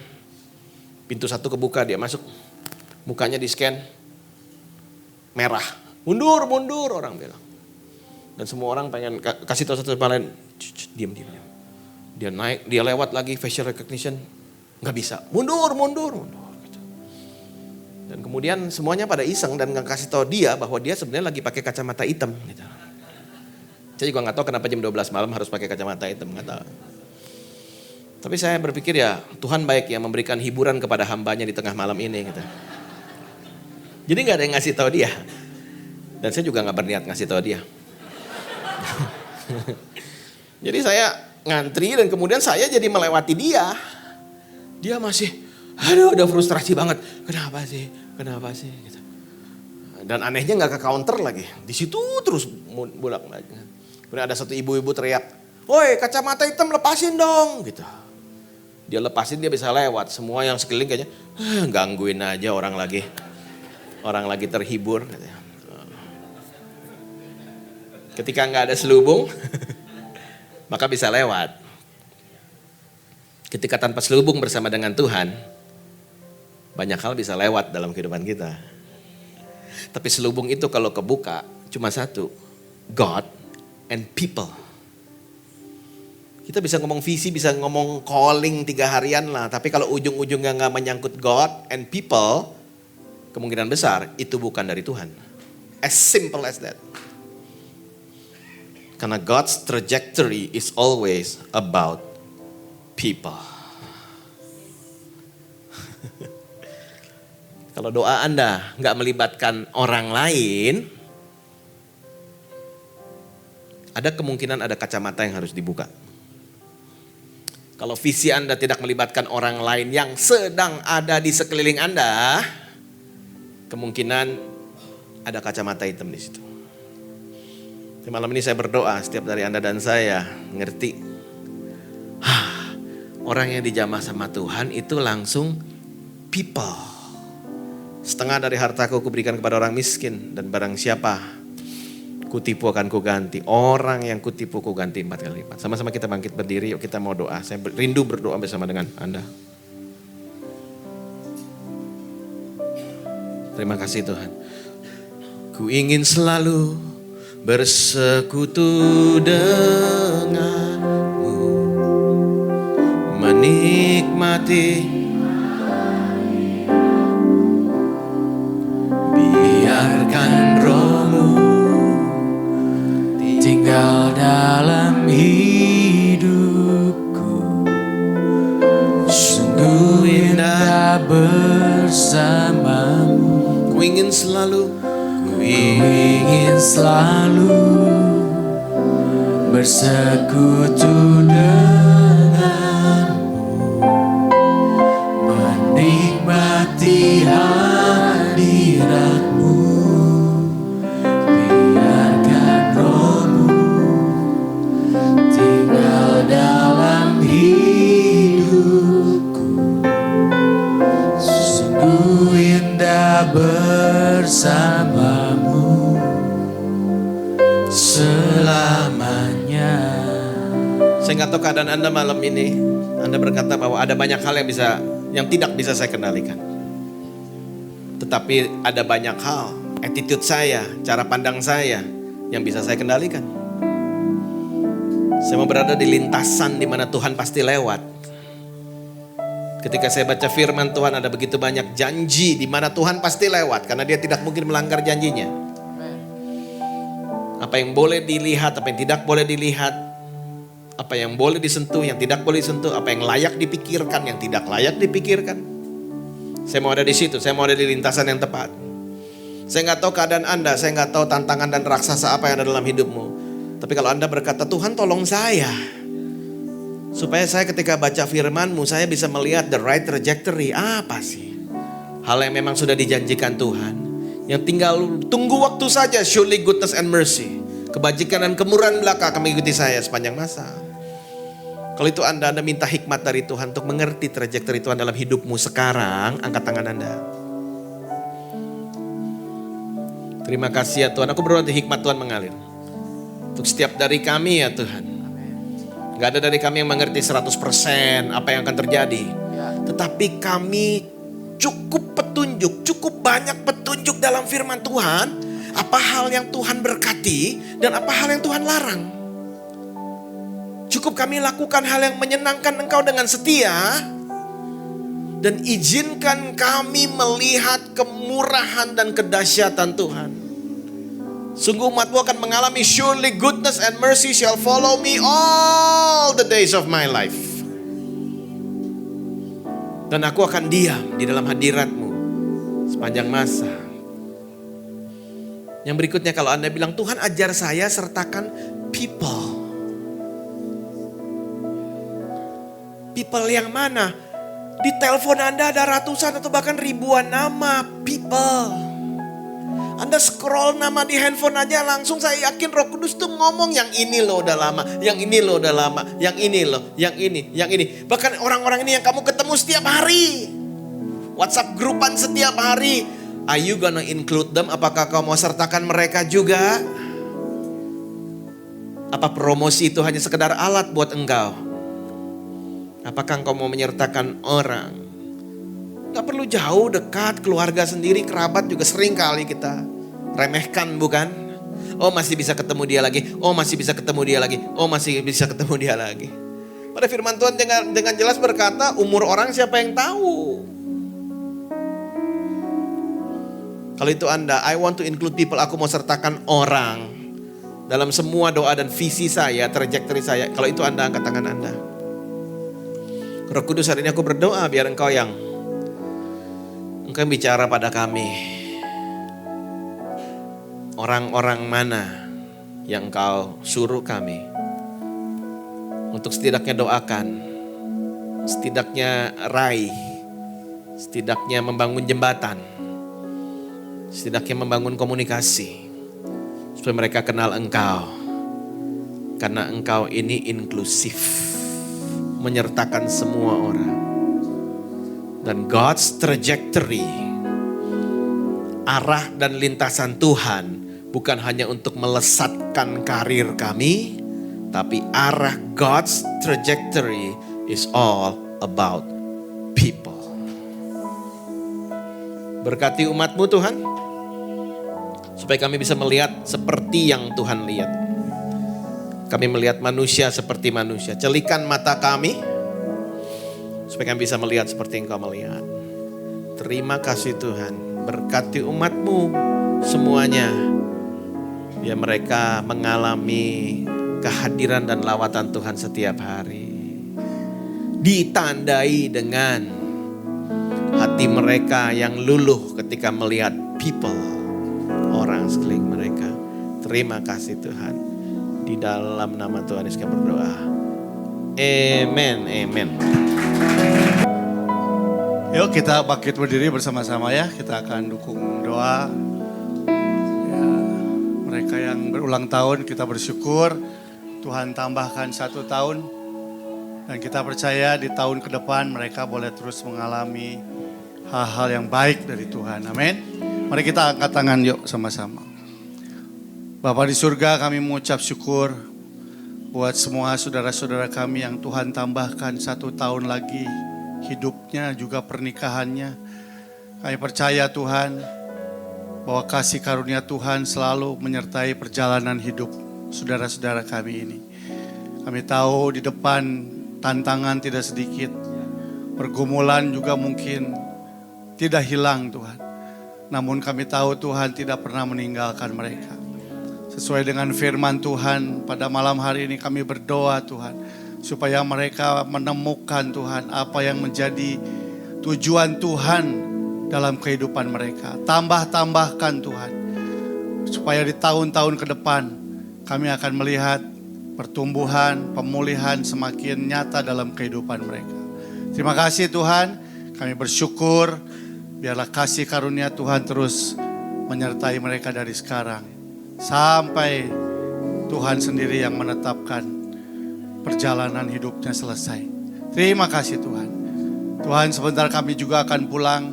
Pintu satu kebuka, dia masuk. Mukanya di scan. Merah. Mundur orang bilang. Dan semua orang pengen kasih tahu satu sama lain, diam. Dia naik, dia lewat lagi facial recognition, nggak bisa, mundur. Gitu. Dan kemudian semuanya pada iseng dan nggak kasih tahu dia bahwa dia sebenarnya lagi pakai kacamata hitam. Gitu. Saya juga nggak tahu kenapa jam 12 malam harus pakai kacamata hitam, nggak tahu. Tapi saya berpikir ya Tuhan baik ya memberikan hiburan kepada hambanya di tengah malam ini. Gitu. Jadi nggak ada yang ngasih tahu dia, dan saya juga nggak berniat ngasih tahu dia. Jadi saya ngantri dan kemudian saya jadi melewati dia. Dia masih, udah frustrasi banget. Kenapa sih? Gitu. Dan anehnya nggak ke counter lagi. Di situ terus bolak balik. Kemudian ada satu ibu-ibu teriak, woi kacamata hitam lepasin dong. Gitu. Dia lepasin dia bisa lewat. Semua yang sekeliling kayaknya gangguin aja orang lagi terhibur. Gitu. Ketika nggak ada selubung, maka bisa lewat. Ketika tanpa selubung bersama dengan Tuhan, banyak hal bisa lewat dalam kehidupan kita. Tapi selubung itu kalau kebuka, cuma satu, God and people. Kita bisa ngomong visi, bisa ngomong calling 3 harian lah. Tapi kalau ujung-ujungnya nggak menyangkut God and people, kemungkinan besar itu bukan dari Tuhan. As simple as that. Karena God's trajectory is always about people. Kalau doa Anda nggak melibatkan orang lain, ada kemungkinan ada kacamata yang harus dibuka. Kalau visi Anda tidak melibatkan orang lain yang sedang ada di sekeliling Anda, kemungkinan ada kacamata hitam di situ. Malam ini saya berdoa setiap dari Anda dan saya ngerti. Orang yang dijamah sama Tuhan itu langsung people. Setengah dari hartaku kuberikan kepada orang miskin. Dan barang siapa kutipu akan kuganti. Orang yang kutipu kuganti 4 kali lipat. Sama-sama kita bangkit berdiri, yuk kita mau doa. Saya rindu berdoa bersama dengan Anda. Terima kasih Tuhan. Ku ingin selalu bersekutu denganmu, menikmati, biarkan rohmu tinggal dalam hidupku. Sungguh indah bersamamu. Ku ingin selalu ingin selalu bersekutu denganmu, menikmati hadiratmu, biarkan rohmu tinggal dalam hidupku. Sungguh indah bersamamu selamanya. Saya nggak tahu keadaan Anda malam ini. Anda berkata bahwa ada banyak hal yang tidak bisa saya kendalikan. Tetapi ada banyak hal, attitude saya, cara pandang saya yang bisa saya kendalikan. Saya mau berada di lintasan di mana Tuhan pasti lewat. Ketika saya baca firman Tuhan, ada begitu banyak janji di mana Tuhan pasti lewat karena Dia tidak mungkin melanggar janjinya. Apa yang boleh dilihat, apa yang tidak boleh dilihat, apa yang boleh disentuh, yang tidak boleh disentuh, apa yang layak dipikirkan, yang tidak layak dipikirkan. Saya mau ada di situ, saya mau ada di lintasan yang tepat. Saya nggak tahu keadaan Anda, saya nggak tahu tantangan dan raksasa apa yang ada dalam hidupmu. Tapi kalau Anda berkata, Tuhan tolong saya, supaya saya ketika baca firman-Mu, saya bisa melihat the right trajectory. Apa sih hal yang memang sudah dijanjikan Tuhan, yang tinggal tunggu waktu saja. Surely goodness and mercy, kebajikan dan kemurahan belaka akan mengikuti saya sepanjang masa. Kalau itu Anda minta hikmat dari Tuhan untuk mengerti trajektori Tuhan dalam hidupmu sekarang, angkat tangan Anda. Terima kasih ya Tuhan, aku berdoa hikmat Tuhan mengalir. Untuk setiap dari kami ya Tuhan. Gak ada dari kami yang mengerti 100% apa yang akan terjadi. Tetapi kami cukup petunjuk, cukup banyak petunjuk dalam firman Tuhan. Apa hal yang Tuhan berkati dan apa hal yang Tuhan larang. Cukup kami lakukan hal yang menyenangkan Engkau dengan setia. Dan izinkan kami melihat kemurahan dan kedahsyatan Tuhan. Sungguh umat-Mu akan mengalami surely goodness and mercy shall follow me all the days of my life. Dan aku akan diam di dalam hadirat-Mu sepanjang masa. Yang berikutnya kalau Anda bilang, Tuhan ajar saya sertakan people. People yang mana? Di telepon Anda ada ratusan atau bahkan ribuan nama people. Anda scroll nama di handphone aja langsung saya yakin Roh Kudus tuh ngomong yang ini loh udah lama, yang ini loh udah lama, yang ini loh, yang ini. Bahkan orang-orang ini yang kamu ketemu setiap hari. WhatsApp grupan setiap hari. Are you gonna include them? Apakah kau mau sertakan mereka juga? Apa promosi itu hanya sekedar alat buat engkau? Apakah engkau mau menyertakan orang? Gak perlu jauh, dekat, keluarga sendiri, kerabat juga sering kali kita remehkan bukan? Oh masih bisa ketemu dia lagi, oh masih bisa ketemu dia lagi, oh masih bisa ketemu dia lagi. Pada firman Tuhan dengan jelas berkata, umur orang siapa yang tahu? Kalau itu Anda, I want to include people, aku mau sertakan orang dalam semua doa dan visi saya, trajektori saya. Kalau itu Anda, angkat tangan Anda. Roh Kudus, hari ini aku berdoa biar Engkau yang bicara pada kami. Orang-orang mana yang Engkau suruh kami untuk setidaknya doakan, setidaknya raih, setidaknya membangun jembatan, setidaknya membangun komunikasi, supaya mereka kenal Engkau. Karena Engkau ini inklusif, menyertakan semua orang. Dan God's trajectory, arah dan lintasan Tuhan bukan hanya untuk melesatkan karir kami, tapi arah God's trajectory is all about people. Berkati umat-Mu Tuhan, supaya kami bisa melihat seperti yang Tuhan lihat. Kami melihat manusia seperti manusia. Celikan mata kami, supaya kami bisa melihat seperti Engkau melihat. Terima kasih Tuhan. Berkati umat-Mu semuanya. Biar mereka mengalami kehadiran dan lawatan Tuhan setiap hari. Ditandai dengan hati mereka yang luluh ketika melihat people, orang. orang sekeliling mereka. Terima kasih Tuhan. Di dalam nama Tuhan Yesus kami berdoa. Amen, amen. Yuk kita bangkit berdiri bersama-sama ya. Kita akan dukung doa. Ya, mereka yang berulang tahun kita bersyukur Tuhan tambahkan 1 tahun. Dan kita percaya di tahun ke depan mereka boleh terus mengalami hal-hal yang baik dari Tuhan. Amin. Mari kita angkat tangan yuk sama-sama. Bapa di surga, kami mengucap syukur buat semua saudara-saudara kami yang Tuhan tambahkan 1 tahun lagi hidupnya juga pernikahannya. Kami percaya Tuhan bahwa kasih karunia Tuhan selalu menyertai perjalanan hidup saudara-saudara kami ini. Kami tahu di depan tantangan tidak sedikit, pergumulan juga mungkin tidak hilang Tuhan. Namun kami tahu Tuhan tidak pernah meninggalkan mereka. Sesuai dengan firman Tuhan pada malam hari ini kami berdoa Tuhan, supaya mereka menemukan Tuhan apa yang menjadi tujuan Tuhan dalam kehidupan mereka. Tambahkan Tuhan, supaya di tahun-tahun ke depan kami akan melihat pertumbuhan, pemulihan semakin nyata dalam kehidupan mereka. Terima kasih Tuhan, kami bersyukur biarlah kasih karunia Tuhan terus menyertai mereka dari sekarang sampai Tuhan sendiri yang menetapkan perjalanan hidupnya selesai. Terima kasih Tuhan. Tuhan, sebentar kami juga akan pulang.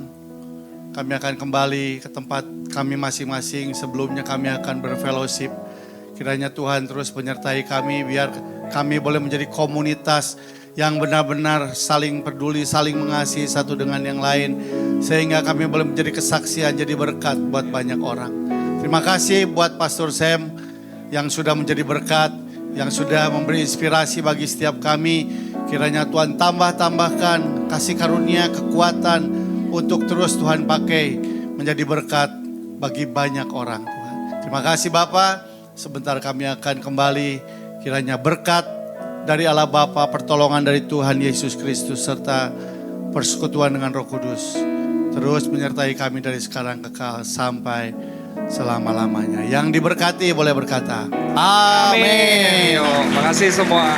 Kami akan kembali ke tempat kami masing-masing. Sebelumnya kami akan berfellowship. Kiranya Tuhan terus menyertai kami biar kami boleh menjadi komunitas yang benar-benar saling peduli, saling mengasihi satu dengan yang lain. Sehingga kami boleh menjadi kesaksian, jadi berkat buat banyak orang. Terima kasih buat Pastor Sam yang sudah menjadi berkat, yang sudah memberi inspirasi bagi setiap kami. Kiranya Tuhan tambahkan kasih karunia, kekuatan untuk terus Tuhan pakai menjadi berkat bagi banyak orang Tuhan. Terima kasih Bapa. Sebentar kami akan kembali, kiranya berkat dari Allah Bapa, pertolongan dari Tuhan Yesus Kristus serta persekutuan dengan Roh Kudus terus menyertai kami dari sekarang kekal sampai selama-lamanya. Yang diberkati boleh berkata, Amin. Terima kasih semua.